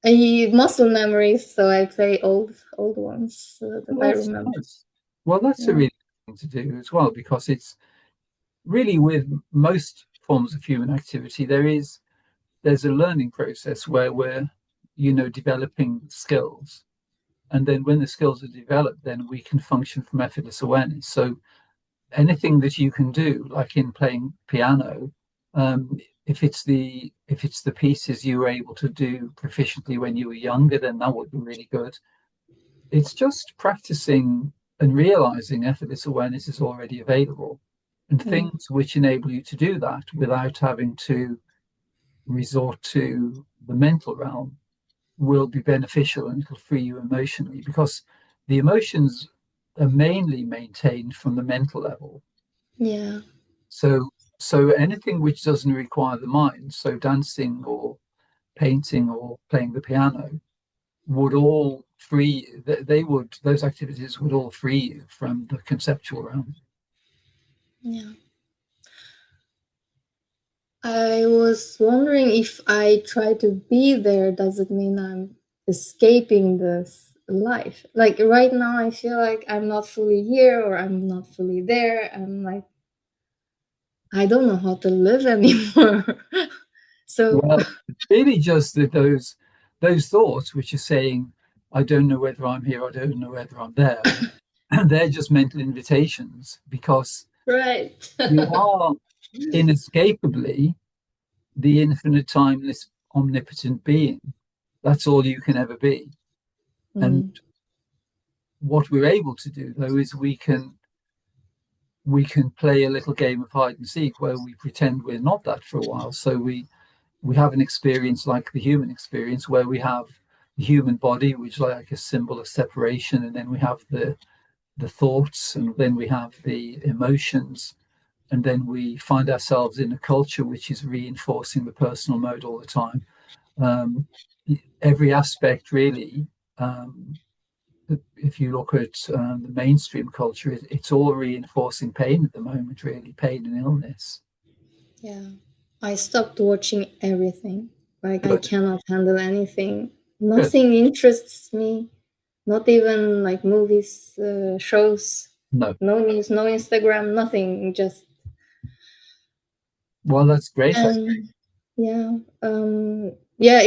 muscle memories, so I play old ones that I That's remember. nice. Well, that's a Yeah. really good thing to do as well, because it's really, with most forms of human activity, there's a learning process where we're, developing skills. And then when the skills are developed, then we can function from effortless awareness. So anything that you can do, like in playing piano, if it's the pieces you were able to do proficiently when you were younger, then that would be really good. It's just practicing and realizing effortless awareness is already available, and Mm. things which enable you to do that without having to resort to the mental realm will be beneficial, and it'll free you emotionally, because the emotions are mainly maintained from the mental level. Yeah. So anything which doesn't require the mind, so dancing or painting or playing the piano, would all free they would those activities would all free you from the conceptual realm. Yeah. I was wondering, if I try to be there, does it mean I'm escaping this life? Like right now, I feel like I'm not fully here or I'm not fully there. I'm like, I don't know how to live anymore. So, Well, it's really just that those thoughts which are saying, I don't know whether I'm here, I don't know whether I'm there, they're just mental invitations, because right. you are inescapably the infinite, timeless, omnipotent being. That's all you can ever be. And Mm. what we're able to do, though, is we can play a little game of hide and seek where we pretend we're not that for a while. So we have an experience like the human experience, where we have the human body, which is like a symbol of separation, and then we have the thoughts, and then we have the emotions, and then we find ourselves in a culture which is reinforcing the personal mode all the time. Um, every aspect, really. If you look at the mainstream culture, it's all reinforcing pain at the moment, really, pain and illness. Yeah. I stopped watching everything. Like, I Good, cannot handle anything. good. Nothing interests me. Not even like movies, shows, No, no news, no Instagram, nothing. Just well, that's great. and yeah, yeah.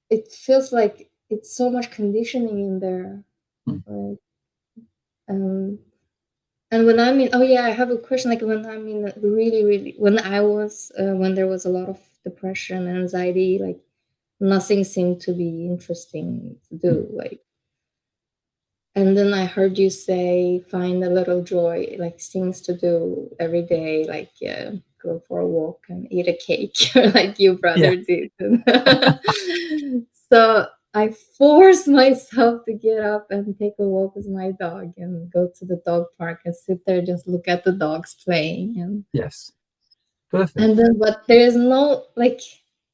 It feels like it's so much conditioning in there. Hmm. Like, um, and when I'm in, oh yeah, I have a question. Like when I'm in really, really, when there was a lot of depression and anxiety, like nothing seemed to be interesting to Hmm. do. Like, and then I heard you say, find a little joy, like things to do every day, like go for a walk and eat a cake, like your Yeah, brother did. So I force myself to get up and take a walk with my dog and go to the dog park and sit there, just look at the dogs playing. yes, And perfect. then, but there's no like,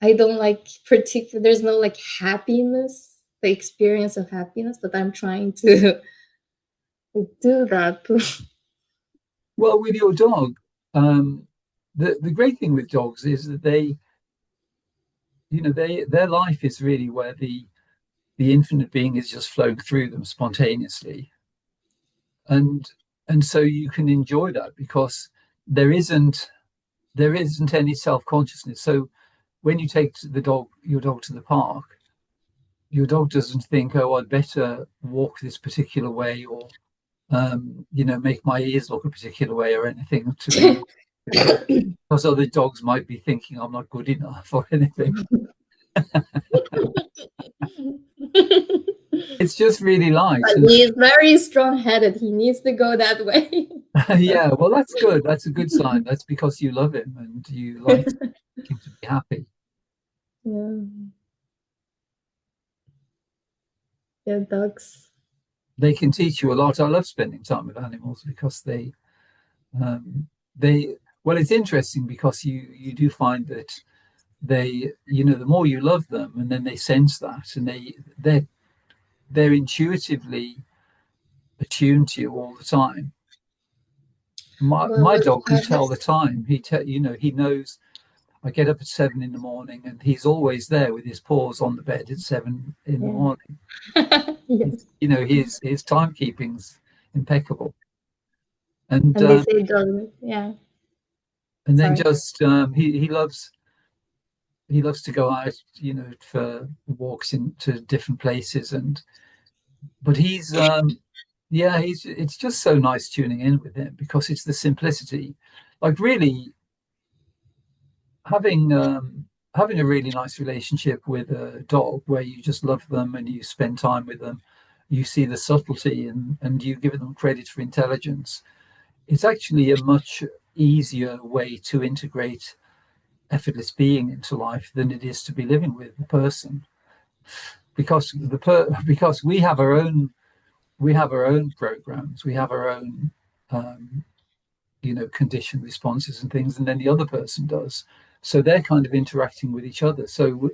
I don't like particular, there's no like happiness, the experience of happiness, but I'm trying to do that. Well, with your dog, the great thing with dogs is that their life is really where the infinite being is just flowing through them spontaneously, and and so you can enjoy that, because there isn't there isn't any self consciousness. So when you take your dog to the park, your dog doesn't think, oh, I'd better walk this particular way, or make my ears look a particular way, or anything, to be, because other dogs might be thinking I'm not good enough or anything. It's just really light. But And he is very strong-headed. He needs to go that way. yeah, well, that's good. That's a good sign. That's because you love him and you like him to be happy. Yeah, yeah, dogs. They can teach you a lot. I love spending time with animals, because um, they, well, it's interesting, because you do find that the more you love them, and then they sense that, and they're intuitively attuned to you all the time. My Well, my when dog I can have, tell the time. He knows. I get up at 7 in the morning, and he's always there with his paws on the bed at 7 in the morning. Yes. His timekeeping's impeccable, and And they say don't, yeah. and then Sorry. just he loves to go out, for walks into different places, but it's just so nice tuning in with him because it's the simplicity, like really having a really nice relationship with a dog where you just love them and you spend time with them, you see the subtlety and you give them credit for intelligence. It's actually a much easier way to integrate effortless being into life than it is to be living with the person, because because we have our own programs, we have our own um, conditioned responses and things, and then the other person does. So they're kind of interacting with each other. So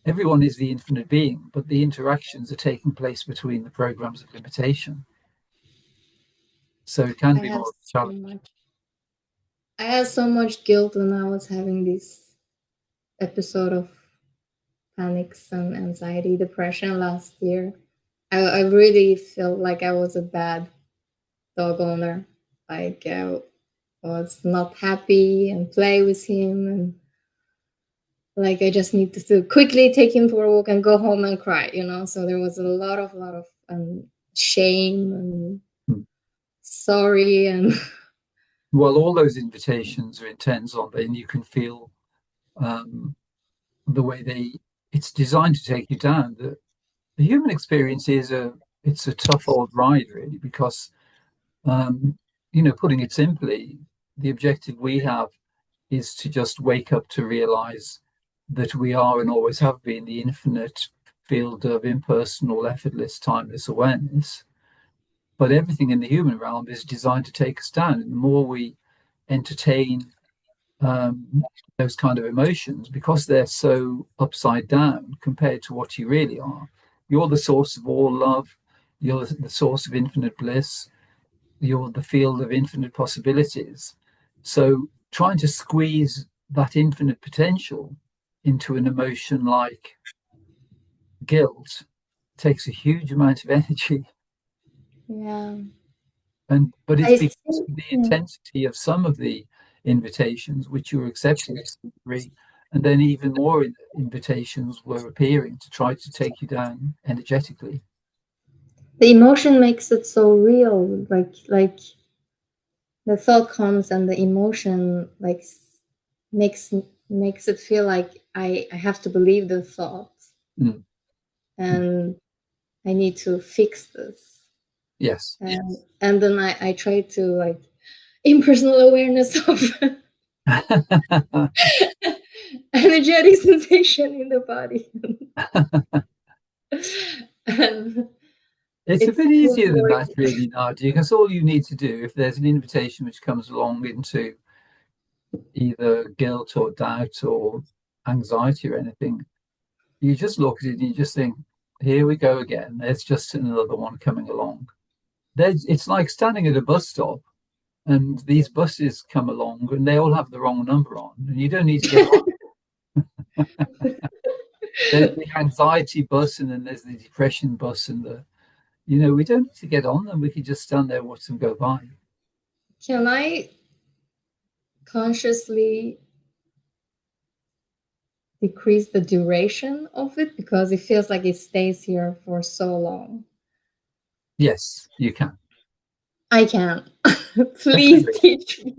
everyone is the infinite being, but the interactions are taking place between the programs of limitation. So it can I be have more of a so challenge. much. I had so much guilt when I was having this episode of panics and anxiety, depression last year. I really felt like I was a bad dog owner. Like I was not happy and play with him, and like I just needed to quickly take him for a walk and go home and cry, So there was a lot of shame and Hmm. sorry and Well, all those invitations are intense, aren't they? And you can feel um, the way it's designed to take you down. The human experience it's a tough old ride, really, because um, putting it simply, the objective we have is to just wake up to realize that we are and always have been the infinite field of impersonal, effortless, timeless awareness. But everything in the human realm is designed to take us down. And the more we entertain those kind of emotions, because they're so upside down compared to what you really are, you're the source of all love, you're the source of infinite bliss, you're the field of infinite possibilities. So trying to squeeze that infinite potential into an emotion like guilt takes a huge amount of energy. yeah. But it's I because think of the yeah. intensity of some of the invitations which you were accepting to some degree, and then even more invitations were appearing to try to take you down energetically. The emotion makes it so real. Like the thought comes and the emotion like makes makes it feel like I have to believe the thought Mm. and I need to fix this. Yes. And then I try to like impersonal awareness of energetic sensation in the body. And It's a it's bit more easier than more that, really, Nadia, because all you need to do, if there's an invitation which comes along into either guilt or doubt or anxiety or anything, you just look at it and you just think, here we go again. There's just another one coming along. It's like standing at a bus stop and these buses come along and they all have the wrong number on, and you don't need to get on. There's the anxiety bus and then there's the depression bus and we don't need to get on them. We can just stand there and watch them go by. Can I consciously decrease the duration of it because it feels like it stays here for so long? Yes, you can. I can. Please Definitely. teach me.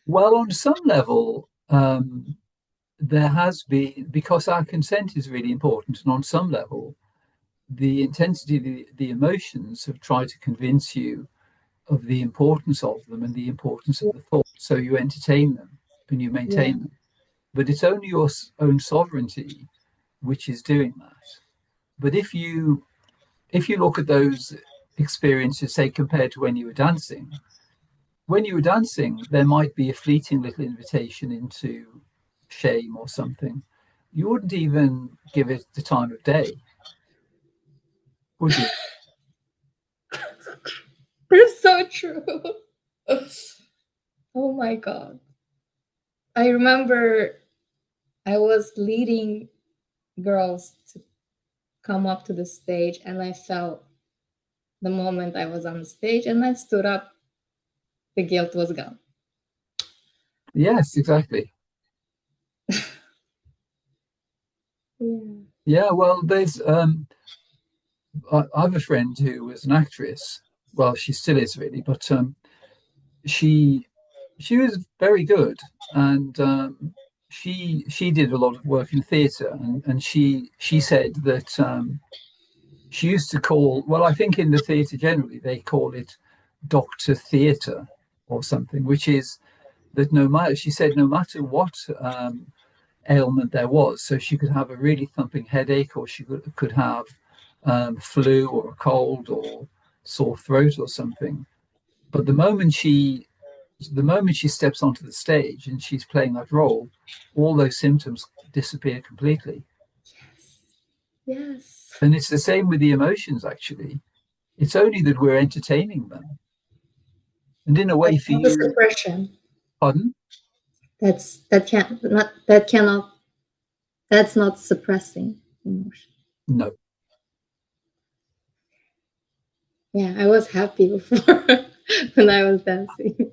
Well, on some level, there has been, because our consent is really important, and on some level, the intensity, the emotions have tried to convince you of the importance of them and the importance of the thought. So you entertain them and you Yeah. maintain them. But it's only your own sovereignty which is doing that. But if you look at those experiences, say compared to when you were dancing, there might be a fleeting little invitation into shame or something. You wouldn't even give it the time of day, would you? It's so true. Oh my God. I remember I was leading girls to come up to the stage, and I felt the moment I was on the stage and I stood up, the guilt was gone. Yes, exactly. Yeah. Yeah, well, there's I have a friend who was an actress. Well, she still is really, but she she was very good, and she did a lot of work in theatre, and she said that she used to call, well, I think in the theatre generally they call it Doctor Theatre or something, which is that no matter, she said, no matter what ailment there was, so she could have a really thumping headache, or she could have flu or a cold or sore throat or something. But the moment she steps onto the stage and she's playing that role, all those symptoms disappear completely. Yes. Yes. And it's the same with the emotions, actually. It's only that we're entertaining them. And in a way, That's for not the you, suppression. pardon? That's not suppressing emotion. No. Yeah, I was happy before when I was dancing.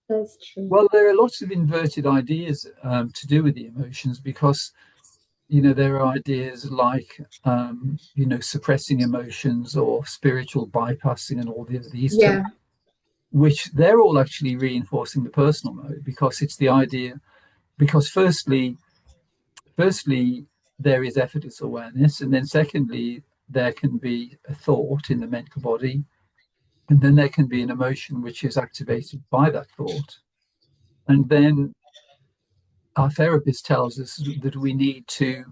That's true. Well, there are lots of inverted ideas to do with the emotions because, there are ideas like, suppressing emotions or spiritual bypassing and all these terms, Yeah. which they're all actually reinforcing the personal mode because it's the idea, because firstly, there is effortless awareness, and then secondly, there can be a thought in the mental body, and then there can be an emotion which is activated by that thought. And then our therapist tells us that we need to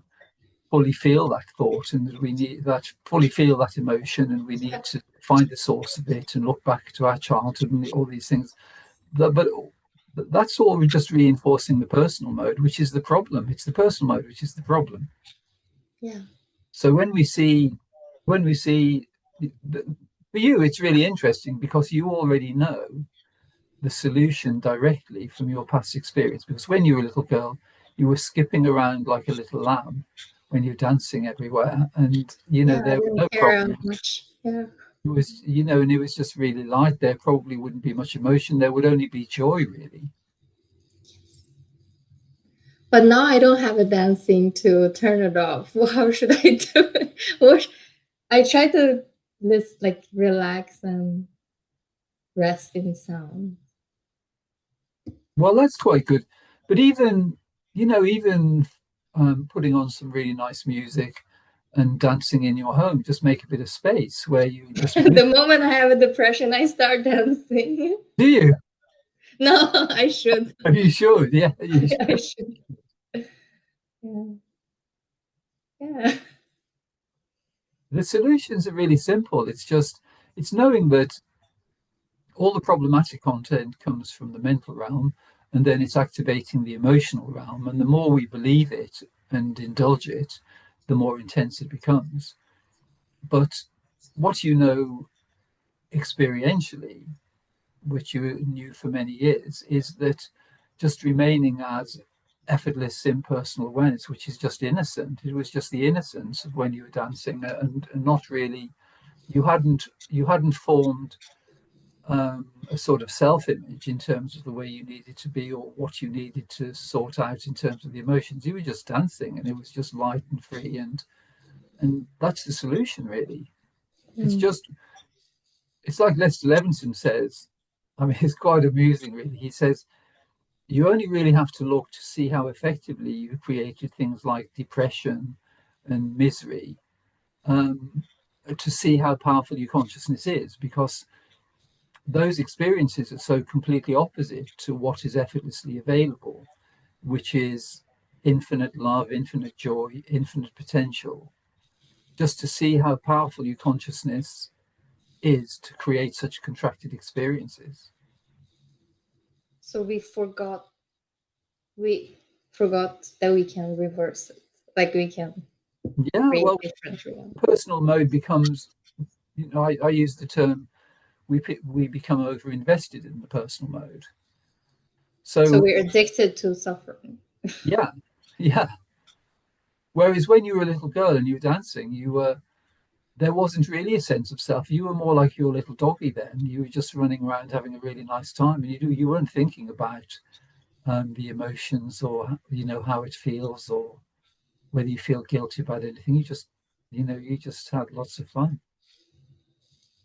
fully feel that thought and that we need that fully feel that emotion, and we need to find the source of it and look back to our childhood and all these things. But that's all just reinforcing the personal mode, which is the problem. It's the personal mode which is the problem. Yeah. So when we see for you, it's really interesting because you already know the solution directly from your past experience. Because when you were a little girl, you were skipping around like a little lamb when you're dancing everywhere, and Yeah, I there were didn't no care how problems. much. Yeah. It was, and it was just really light. There probably wouldn't be much emotion. There would only be joy, really. But now I don't have a dancing to turn it off. Well, how should I do it? What I try to just like relax and rest in sound. Well, that's quite good. But even putting on some really nice music and dancing in your home, just make a bit of space where you just move. The moment I have a depression, I start dancing. Do you? No, I should. Are you sure? Yeah, you I should. should. Yeah. Yeah. The solutions are really simple. It's knowing that all the problematic content comes from the mental realm, and then it's activating the emotional realm. And the more we believe it and indulge it, the more intense it becomes. But what you know experientially, which you knew for many years, is that just remaining as effortless impersonal awareness, which is just innocent. It was just the innocence of when you were dancing, and not really. You hadn't formed a sort of self-image in terms of the way you needed to be or what you needed to sort out in terms of the emotions. You were just dancing, and it was just light and free, and that's the solution, really. It's Mm. just it's like Lester Levinson says. I mean, it's quite amusing, really. He says you only really have to look to see how effectively you created things like depression and misery, um, to see how powerful your consciousness is, because those experiences are so completely opposite to what is effortlessly available, which is infinite love, infinite joy, infinite potential. Just to see how powerful your consciousness is to create such contracted experiences. So we forgot that we can reverse it. Like we can Yeah, create well, different reality. personal mode becomes, I use the term we become over invested in the personal mode. So we're addicted to suffering. Yeah, yeah. Whereas when you were a little girl and you were dancing, there wasn't really a sense of self. You were more like your little doggy then. You were just running around having a really nice time, and you weren't thinking about the emotions, or how it feels, or whether you feel guilty about anything. You just had lots of fun.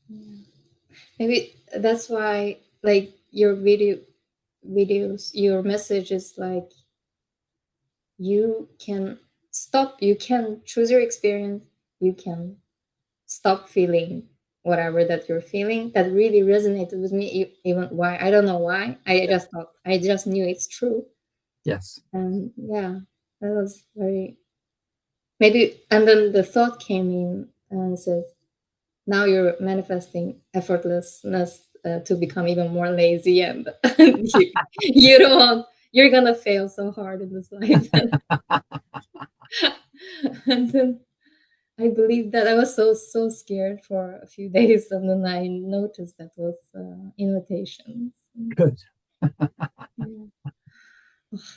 Yeah. Maybe that's why, like, your videos, your message is like, you can stop, you can choose your experience, you can stop feeling whatever that you're feeling. That really resonated with me. Even why, I don't know why, I just knew it's true. Yes. And yeah, that was very, maybe. And then the thought came in and says, now you're manifesting effortlessness to become even more lazy, and you don't want, you're gonna fail so hard in this life. And then I believe that I was so scared for a few days, and then I noticed that was invitations. Good. Yeah.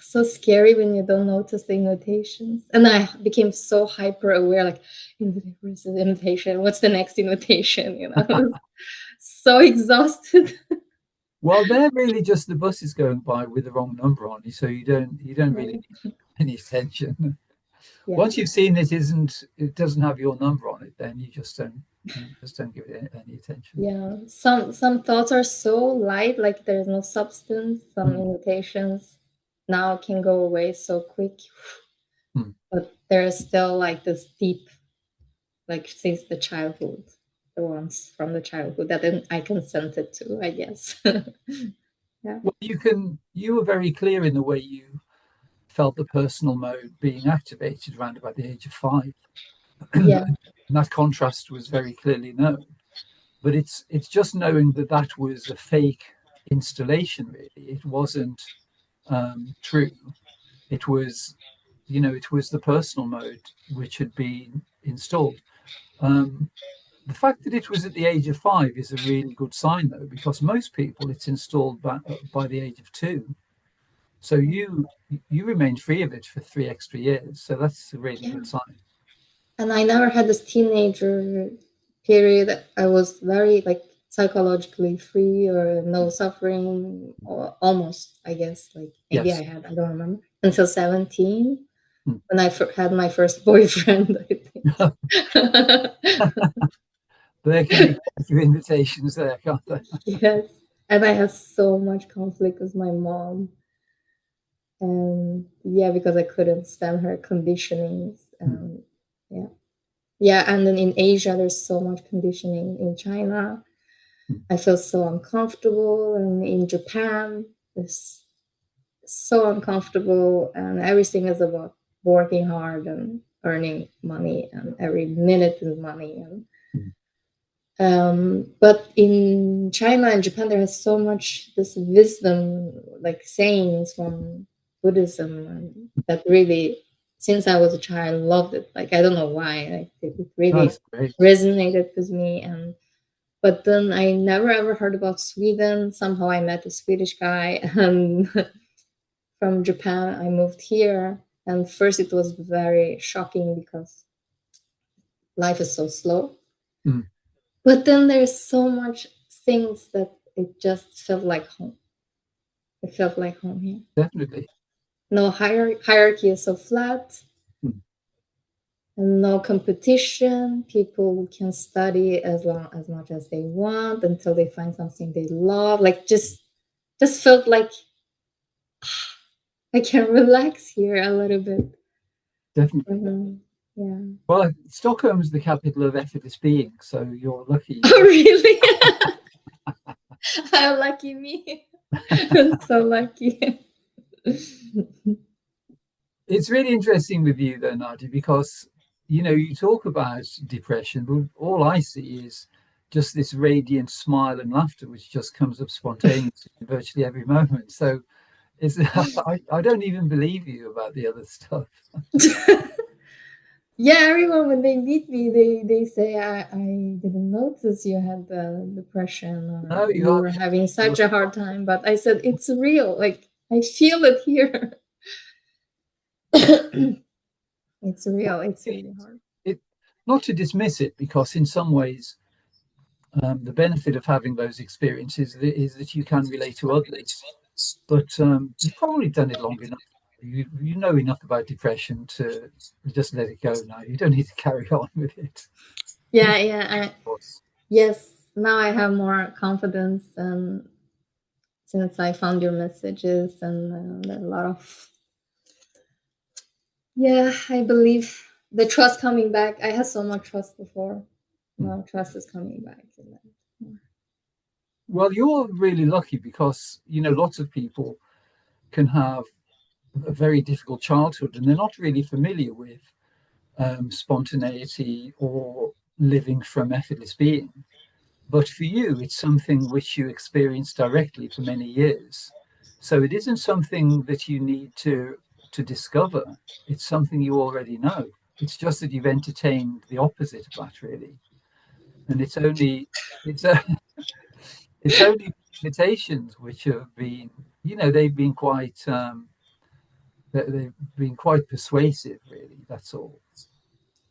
So scary when you don't notice the invitations. And I became so hyper aware, like, where's the invitation? What's the next invitation? So exhausted. Well, they're really just the buses going by with the wrong number on you, so you don't really need any attention. Yeah. Once you've seen it doesn't have your number on it, then you just don't give it any attention. Yeah, some thoughts are so light, like there's no substance. Some invitations now can go away so quick, but there's still like this deep, like since the childhood, the ones from the childhood that then I consented to, I guess. Yeah. Well, you were very clear in the way you felt the personal mode being activated around about the age of 5. Yeah. And that contrast was very clearly known. But it's just knowing that was a fake installation, really. It wasn't true. It was, it was the personal mode which had been installed. The fact that it was at the age of 5 is a really good sign, though, because most people it's installed by the age of 2. So you remained free of it for 3 extra years. So that's a really good sign. And I never had this teenager period. I was very like psychologically free, or no suffering, or almost, I guess. Like maybe Yes. I had, I don't remember, until 17 when I had my first boyfriend, I think. There can be positive invitations there, can't there? Yes. And I had so much conflict with my mom. And yeah, because I couldn't stand her conditionings. Yeah. Yeah, and then in Asia, there's so much conditioning. In China, I feel so uncomfortable, and in Japan, it's so uncomfortable, and everything is about working hard and earning money, and every minute is money. And but in China and Japan, there is so much this wisdom, like sayings from Buddhism, and that really, since I was a child, loved it. Like I don't know why, like it really resonated with me. And but then I never ever heard about Sweden. Somehow I met a Swedish guy, and from Japan I moved here. And first it was very shocking because life is so slow. But then there's so much things that it just felt like home. It felt like home here. Definitely. No hierarchy is so flat. And no competition. People can study as much as they want until they find something they love. Like just felt like I can relax here a little bit. Definitely. Yeah. Well, Stockholm is the capital of effortless being, so you're lucky. Oh, really? How lucky me. I'm so lucky. It's really interesting with you, though, Nadia, because you talk about depression, but all I see is just this radiant smile and laughter, which just comes up spontaneously in virtually every moment. So I don't even believe you about the other stuff. Yeah, everyone when they meet me, they say I didn't notice you had the depression No, or you you are. were having You're such a hard time. But I said it's real. Like I feel it here. It's real. It's really hard. it, not to dismiss it, because in some ways, the benefit of having those experiences is that you can relate to others. But you've probably done it long enough. You know enough about depression to just let it go now. You don't need to carry on with it. Yeah, Move yeah. forward. Yes, now I have more confidence, and since I found your messages and a lot of yeah, I believe the trust coming back. I had so much trust before. Now trust is coming back. Well, you're really lucky because, lots of people can have a very difficult childhood and they're not really familiar with spontaneity or living from effortless being. But for you, it's something which you experience directly for many years. So it isn't something that you need to discover. It's something you already know. It's just that you've entertained the opposite of that, really. And it's a, it's only limitations which have been, they've been they've been quite persuasive, really. That's all.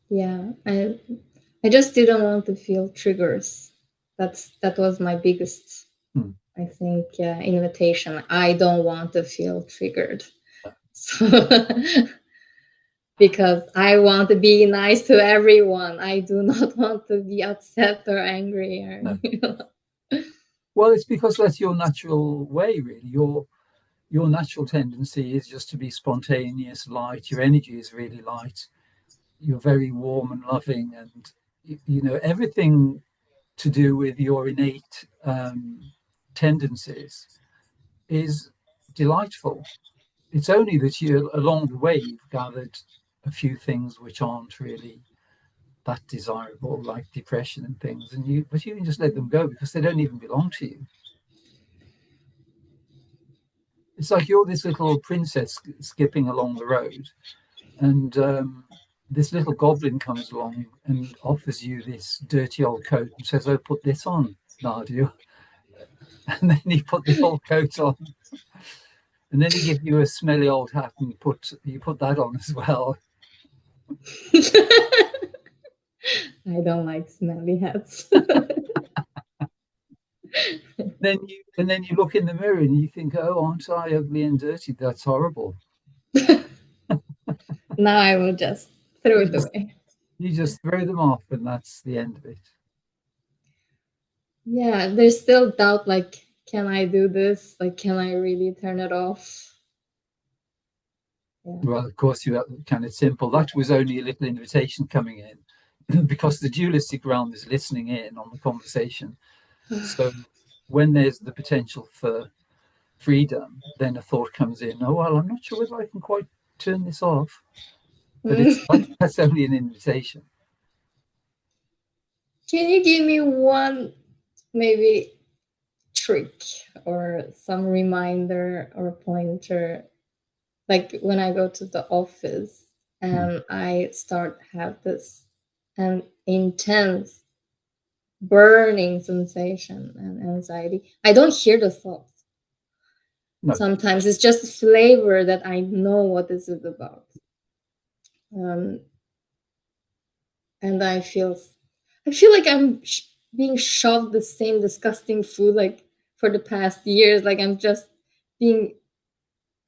Yeah, I just didn't want to feel triggers. That was my biggest, Hmm. I think, invitation. I don't want to feel triggered. So, because I want to be nice to everyone. I do not want to be upset or angry. No. Well, it's because that's your natural way, really. Your natural tendency is just to be spontaneous, light. Your energy is really light. You're very warm and loving, and everything to do with your innate tendencies is delightful. It's only that you, along the way, you've gathered a few things which aren't really that desirable, like depression and things, but you can just let them go because they don't even belong to you. It's like you're this little princess skipping along the road, and this little goblin comes along and offers you this dirty old coat and says, "Oh, put this on, Nadia." And then you put the old coat on, and then he gives you a smelly old hat and you put that on as well. I don't like smelly hats. Then you look in the mirror and you think, "Oh, aren't I ugly and dirty? That's horrible." Now I will just throw You it just away. you just throw them off, and that's the end of it. Yeah, there's still doubt like, can I do this? Like, can I really turn it off? Yeah. Well, of course, you have kind of simple. That was only a little invitation coming in because the dualistic realm is listening in on the conversation. So when there's the potential for freedom, then a thought comes in, oh, well, I'm not sure whether I can quite turn this off. But that's only an invitation. Can you give me one maybe trick or some reminder or pointer? Like when I go to the office and I start have this an intense burning sensation and anxiety. I don't hear the thoughts. No. Sometimes it's just a flavor that I know what this is about. Um, and I feel like I'm being shoved the same disgusting food like for the past years. Like I'm just being,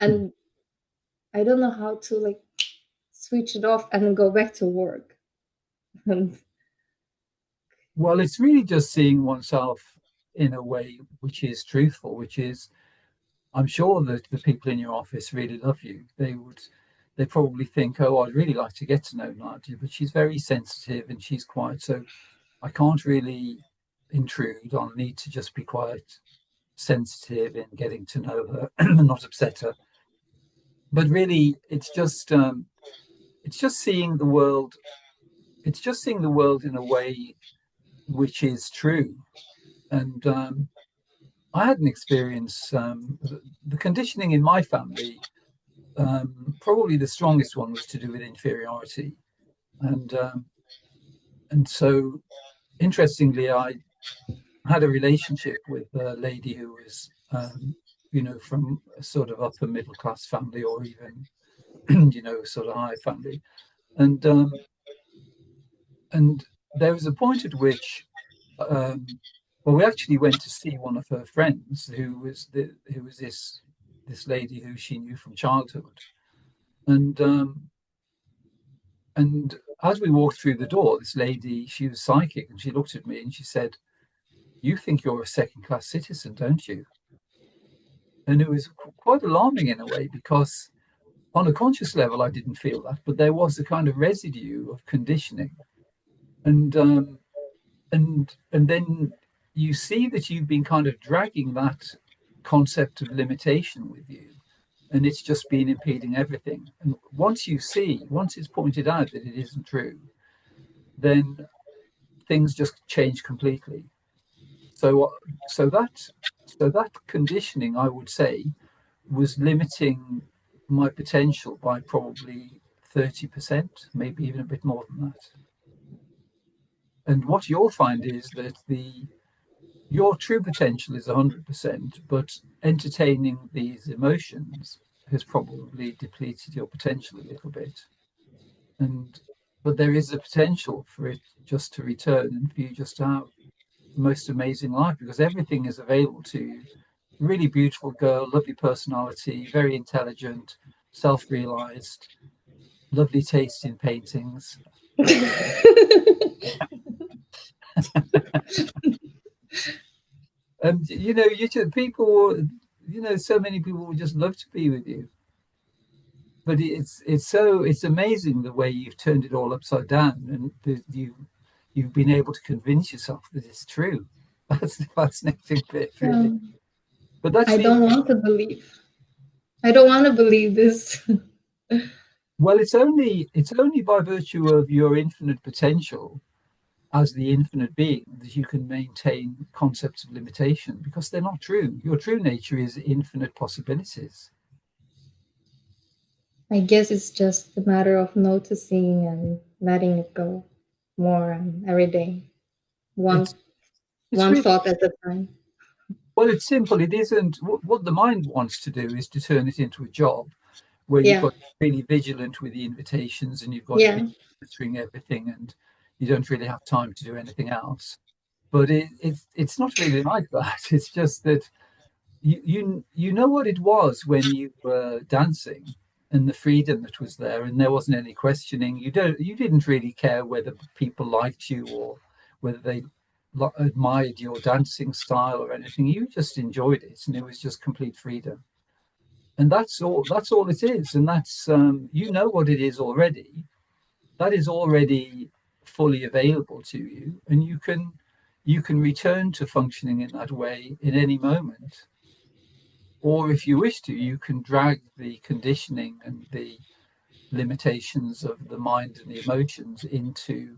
and I don't know how to like switch it off and go back to work. And Well, it's really just seeing oneself in a way which is truthful, which is, I'm sure that the people in your office really love you. They probably think, oh, I'd really like to get to know Nadia, but she's very sensitive and she's quiet. So I can't really intrude. I'll need to just be quite sensitive in getting to know her and not upset her. But really, it's just seeing the world. It's just seeing the world in a way which is true. And I had an experience. The conditioning in my family, probably the strongest one, was to do with inferiority. and so interestingly, I had a relationship with a lady who was, from a sort of upper middle class family, or even, sort of high family, and and there was a point at which, well, we actually went to see one of her friends who was this lady who she knew from childhood, and and as we walked through the door, this lady, she was psychic, and she looked at me and she said, "You think you're a second-class citizen, don't you?" And it was quite alarming in a way, because on a conscious level, I didn't feel that, but there was a kind of residue of conditioning, and and then you see that you've been kind of dragging that concept of limitation with you, and it's just been impeding everything. And once it's pointed out that it isn't true, then things just change completely. So so that so that conditioning, I would say, was limiting my potential by probably 30%, maybe even a bit more than that. And what you'll find is that your true potential is 100%, but entertaining these emotions has probably depleted your potential a little bit. But there is a potential for it just to return, and for you just to have the most amazing life, because everything is available to you. Really beautiful girl, lovely personality, very intelligent, self-realized, lovely taste in paintings. And people, so many people would just love to be with you. But it's amazing the way you've turned it all upside down, and you've been able to convince yourself that it's true. That's the fascinating bit, really. But that's I don't want to believe. I don't want to believe this. Well, it's only by virtue of your infinite potential as the infinite being that you can maintain concepts of limitation, because they're not true. Your true nature is infinite possibilities. I guess it's just a matter of noticing and letting it go more every day. One Really, thought at a time. well, it's simple. It isn't what the mind wants to do is to turn it into a job where you've Yeah. got to be really vigilant with the invitations, and you've got to Yeah. be monitoring everything, and you don't really have time to do anything else. But it's not really like that. It's just that you know what it was when you were dancing, and the freedom that was there, and there wasn't any questioning. You didn't really care whether people liked you, or whether they admired your dancing style or anything. You just enjoyed it, and it was just complete freedom. And that's all it is. And that's what it is already. That is already fully available to you, and you can return to functioning in that way in any moment. Or if you wish to, you can drag the conditioning and the limitations of the mind and the emotions into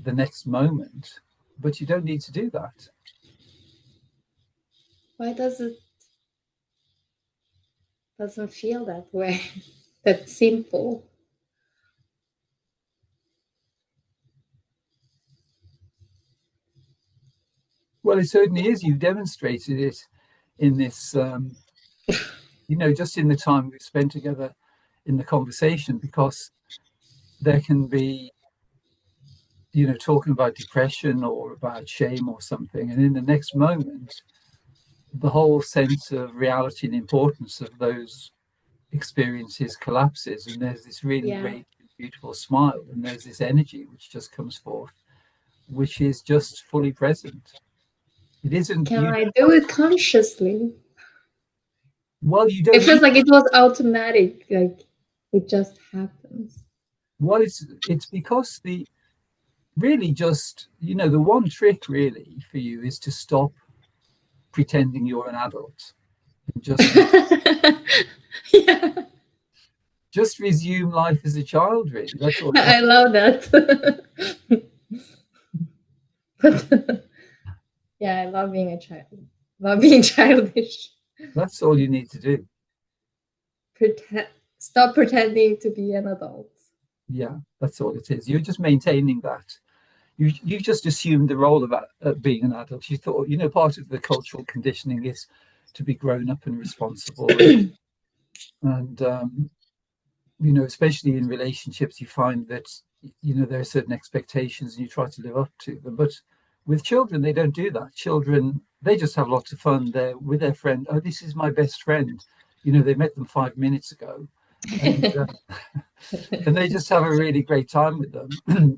the next moment. But you don't need to do that. Why doesn't feel that way? That's simple. Well, it certainly is. You've demonstrated it in this, just in the time we've spent together in the conversation, because there can be, talking about depression or about shame or something. And in the next moment, the whole sense of reality and importance of those experiences collapses, and there's this really radiant, beautiful smile, and there's this energy which just comes forth, which is just fully present. It isn't Can you. I do it consciously? Well, you It don't feels need. like it was automatic, like it just happens. Well, it's because the really just the one trick really for you is to stop pretending you're an adult, and Yeah. just resume life as a child. Really, that's all. I love that. But yeah, I love being a child. Love being childish. That's all you need to do. Stop pretending to be an adult. Yeah, that's all it is. You're just maintaining that. You just assumed the role of being an adult. You thought, part of the cultural conditioning is to be grown up and responsible, and especially in relationships, you find that there are certain expectations and you try to live up to them. But with children, they don't do that. Children, they just have lots of fun. They're with their friend. Oh, this is my best friend. They met them 5 minutes ago, and and they just have a really great time with them.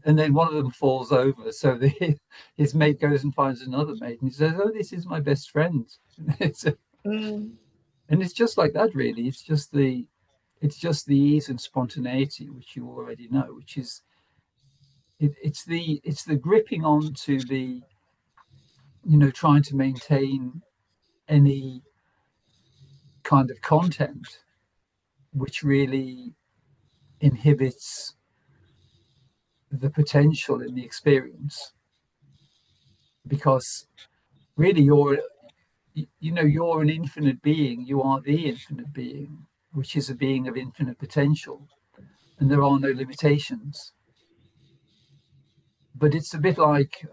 And then one of them falls over, so his mate goes and finds another mate, and he says, "Oh, this is my best friend." And it's just like that, really. It's just the ease and spontaneity, which you already know, which is it's the gripping on to the trying to maintain any kind of content, which really inhibits the potential in the experience, because really you're an infinite being. You are the infinite being, which is a being of infinite potential, and there are no limitations. But it's a bit like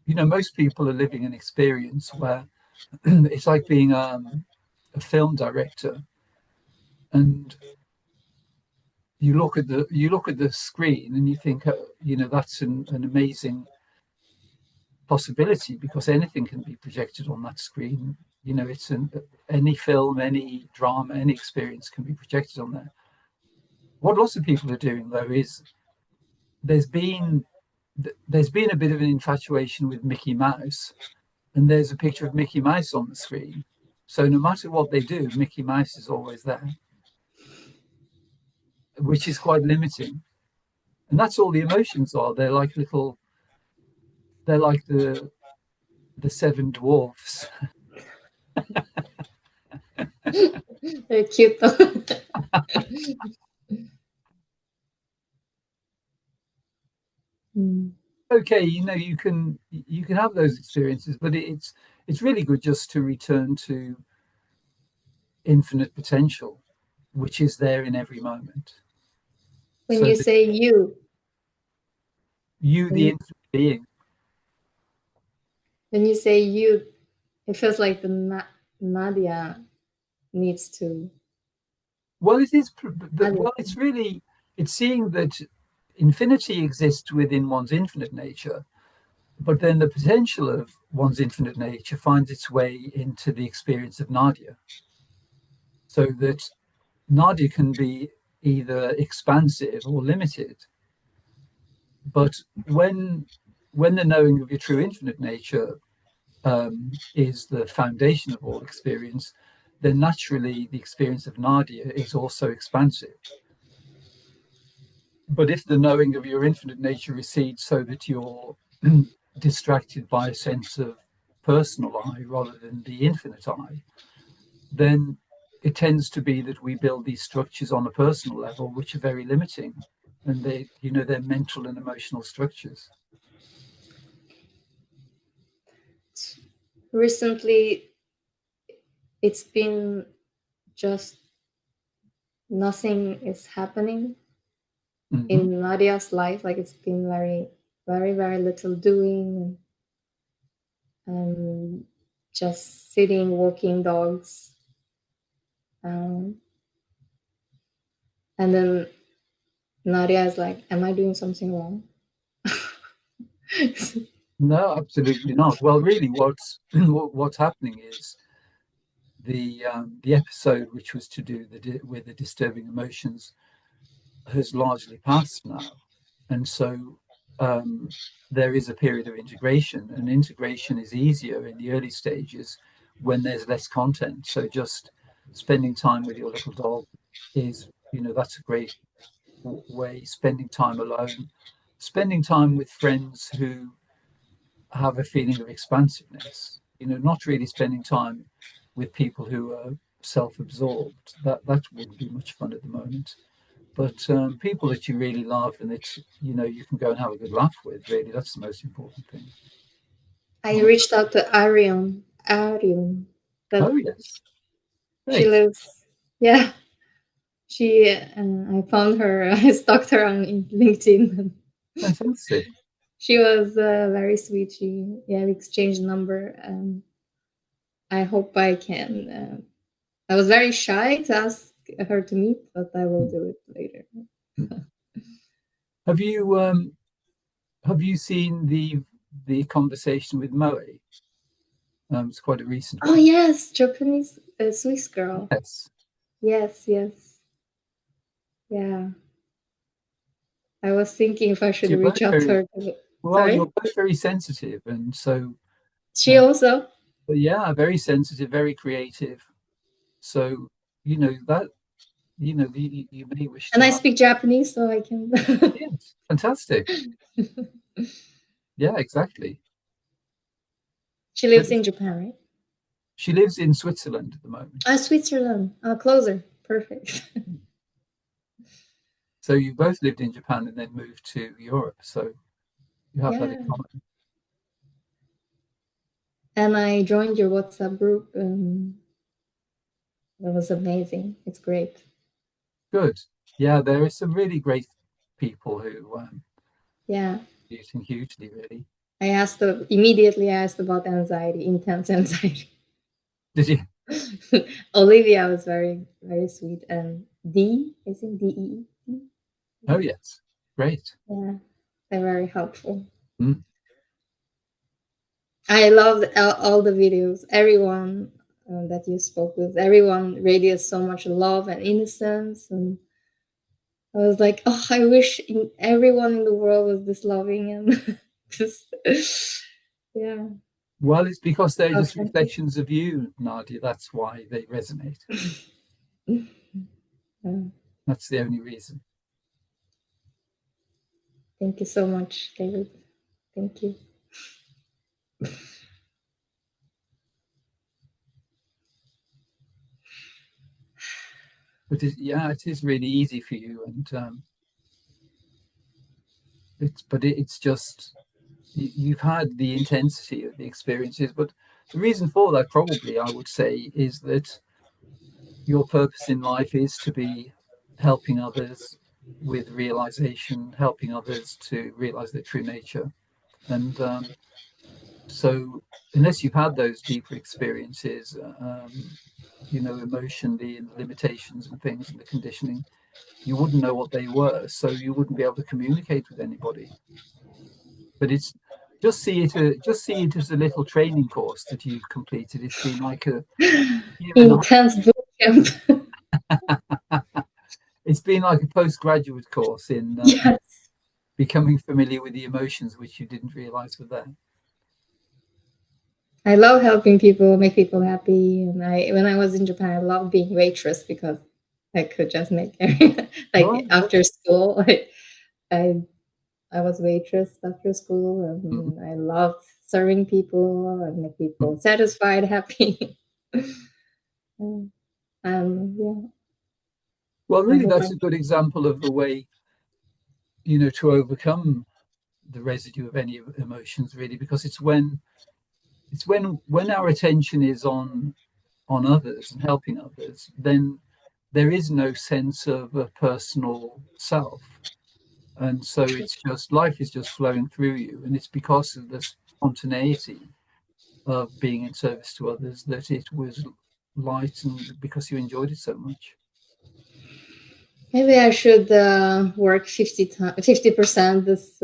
most people are living an experience where it's like being a film director, and you look at the screen and you think, that's an amazing possibility, because anything can be projected on that screen. It's any film, any drama, any experience can be projected on there. What lots of people are doing, though, is there's been there's been a bit of an infatuation with Mickey Mouse, and there's a picture of Mickey Mouse on the screen. So no matter what they do, Mickey Mouse is always there, which is quite limiting. And that's all the emotions are. They're like the seven dwarfs. They're cute though. Okay, you can have those experiences, but it's really good just to return to infinite potential, which is there in every moment. When So you that say you, the infinite being. when you say you, it feels like Nadia needs to. Well, it is. Well, it's seeing that infinity exists within one's infinite nature, but then the potential of one's infinite nature finds its way into the experience of Nadia, so that Nadia can be either expansive or limited. But when the knowing of your true infinite nature is the foundation of all experience, then naturally the experience of Nadia is also expansive. But if the knowing of your infinite nature recedes so that you're distracted by a sense of personal I rather than the infinite I, then it tends to be that we build these structures on a personal level, which are very limiting, and they're mental and emotional structures. Recently, it's been just nothing is happening Mm-hmm. in Nadia's life. Like it's been very, very, very little doing, and just sitting, walking dogs. Um, and then Nadia is like, "Am I doing something wrong?" No, absolutely not. Well, really, what's happening is the episode which was to do with the disturbing emotions has largely passed now, and so there is a period of integration, and integration is easier in the early stages when there's less content. So just spending time with your little dog is, that's a great way. Spending time alone, spending time with friends who have a feeling of expansiveness, not really spending time with people who are self-absorbed. That wouldn't be much fun at the moment. But people that you really love and that you can go and have a good laugh with, really, that's the most important thing. I reached out to Arion, Oh but yes, she great. lives, yeah, I found her. I stalked her on LinkedIn. Fantastic. She was very sweet. We exchanged number. I hope I can. I was very shy to ask her to meet, but I will do it later. Have you seen the conversation with Moe? It's quite a recent Oh one. yes, Japanese Swiss girl. Yes. Yes. Yeah. I was thinking if I should You're both reach out to very her. well. Sorry? You're both very sensitive, and so She also? but yeah, very sensitive, very creative. So that you may wish And to I have. speak Japanese, so I can. Yes, fantastic. Yeah, exactly. She But lives in Japan, right? she lives in Switzerland at the moment. Switzerland. Closer. Perfect. So you both lived in Japan and then moved to Europe. So you have that in Yeah. common. And I joined your WhatsApp group. That was amazing. It's great. Good. Yeah, there are some really great people who Yeah. using hugely, really. Immediately asked about anxiety, intense anxiety. Did you? Olivia was very, very sweet. And I think DE. Oh, yes. Great. Yeah, they're very helpful. Mm. I loved all the videos. Everyone that you spoke with, everyone radiates so much love and innocence. And I was like, oh, I wish everyone in the world was this loving and just, yeah. Well, it's because they're just Authentic. reflections of you, Nadia. That's why they resonate. Yeah. That's the only reason. Thank you so much, David. Thank you. But it is really easy for you, and it's just you've had the intensity of the experiences. But the reason for that, probably, I would say, is that your purpose in life is to be helping others with realization, helping others to realize their true nature. And so, unless you've had those deeper experiences, emotionally, and the limitations and things and the conditioning, you wouldn't know what they were. So you wouldn't be able to communicate with anybody. But it's just see it as a little training course that you've completed. It's been like a year and a Intense boot camp. it's been like a postgraduate course in Yes. becoming familiar with the emotions which you didn't realize were there. I love helping people, make people happy. And when I was in Japan, I loved being waitress because I could just make like Well, after school, I I was waitress after school, mhm, and I loved serving people and make mhm. people satisfied, happy. Yeah, Well, I really, hope that's a good example of the way to overcome the residue of any emotions, really, because it's when our attention is on others and helping others, then there is no sense of a personal self. And so it's just life is just flowing through you. And it's because of the spontaneity of being in service to others that it was light and because you enjoyed it so much. maybe I should work 50% this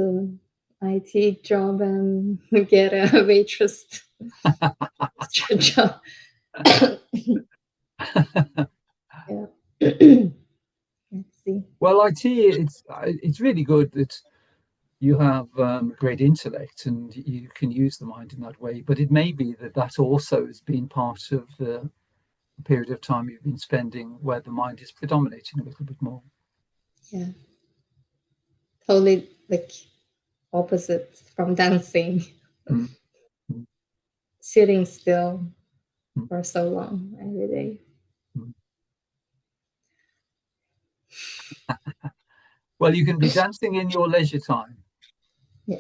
IT job and get a waitress job. Yeah. Let's see. Well, IT, it's really good that you have great intellect and you can use the mind in that way. But it may be that that also has been part of the period of time you've been spending where the mind is predominating a little bit more. Yeah, totally like opposite from dancing. Mm, mm, Sitting still mm, for so long every day. mm. Well, you can be dancing in your leisure time. Yeah.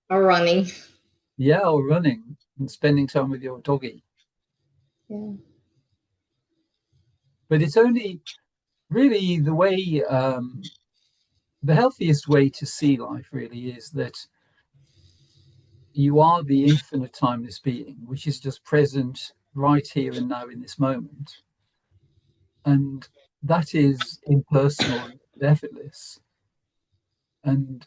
Or running. Yeah, or running and spending time with your doggy. Yeah. But it's only really, the healthiest way to see life really is that you are the infinite timeless being, which is just present right here and now in this moment. And that is impersonal and effortless. And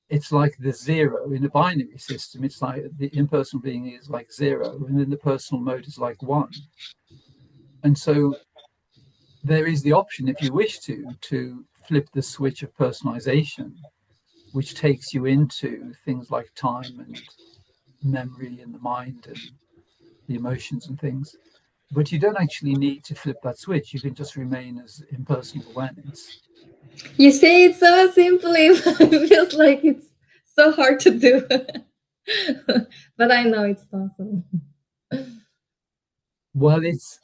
it's like the zero in a binary system. It's like the impersonal being is like zero, and then the personal mode is like one. And so there is the option, if you wish to flip the switch of personalization, which takes you into things like time and memory and the mind and the emotions and things. But you don't actually need to flip that switch. You can just remain as impersonal awareness. You say it so simply, but it feels like it's so hard to do. But I know it's possible. Well, it's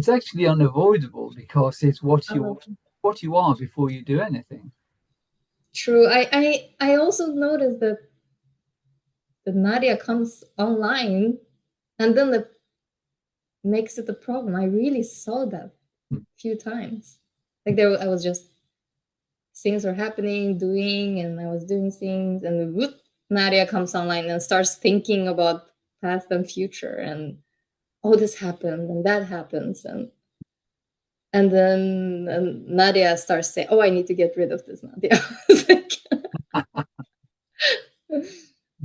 actually unavoidable because it's what you are before you do anything. True. I also noticed that the Nadia comes online and then that makes it a problem. I really saw that a few times. Like I was just, things were happening, doing, and I was doing things, and then whoop, Nadia comes online and starts thinking about past and future, and oh, this happened and that happens, and then Nadia starts saying, "Oh, I need to get rid of this Nadia."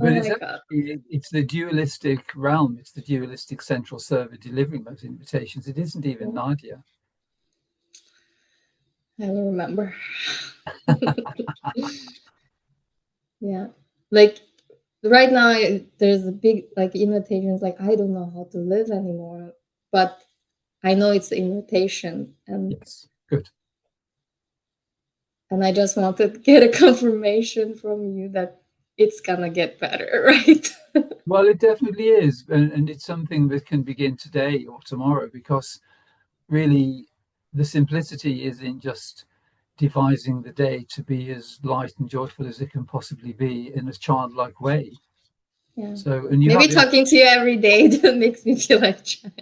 But Oh my God. it's the dualistic realm. It's the dualistic central server delivering those invitations. It isn't even Nadia. I will remember. Yeah, like right now there's a big like invitation. It's like I don't know how to live anymore, but I know it's an invitation, and Yes, good. I just want to get a confirmation from you that it's gonna get better, right? Well, it definitely is, and it's something that can begin today or tomorrow because really the simplicity is in just devising the day to be as light and joyful as it can possibly be in a childlike way. Yeah. So, and you have Maybe the talking to you every day that makes me feel like a child.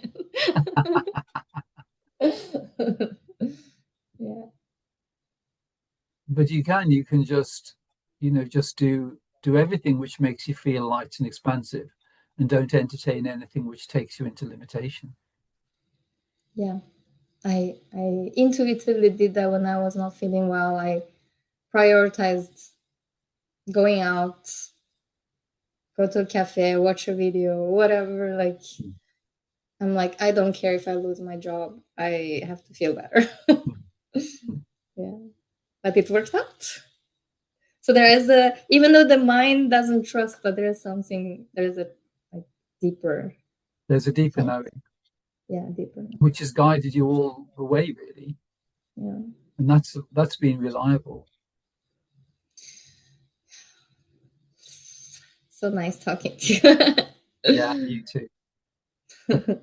Yeah. but you can just, just do everything which makes you feel light and expansive, and don't entertain anything which takes you into limitation. Yeah. I intuitively did that when I was not feeling well. I prioritized going out, go to a cafe, watch a video, whatever. Like, I'm like, I don't care if I lose my job. I have to feel better. Yeah. But it worked out. So there is even though the mind doesn't trust, but there is something, there is a like deeper There's a deeper sense. knowing Yeah, deeper. which has guided you all the way, really, Yeah. and that's been reliable. So nice talking to Yeah, you too. you.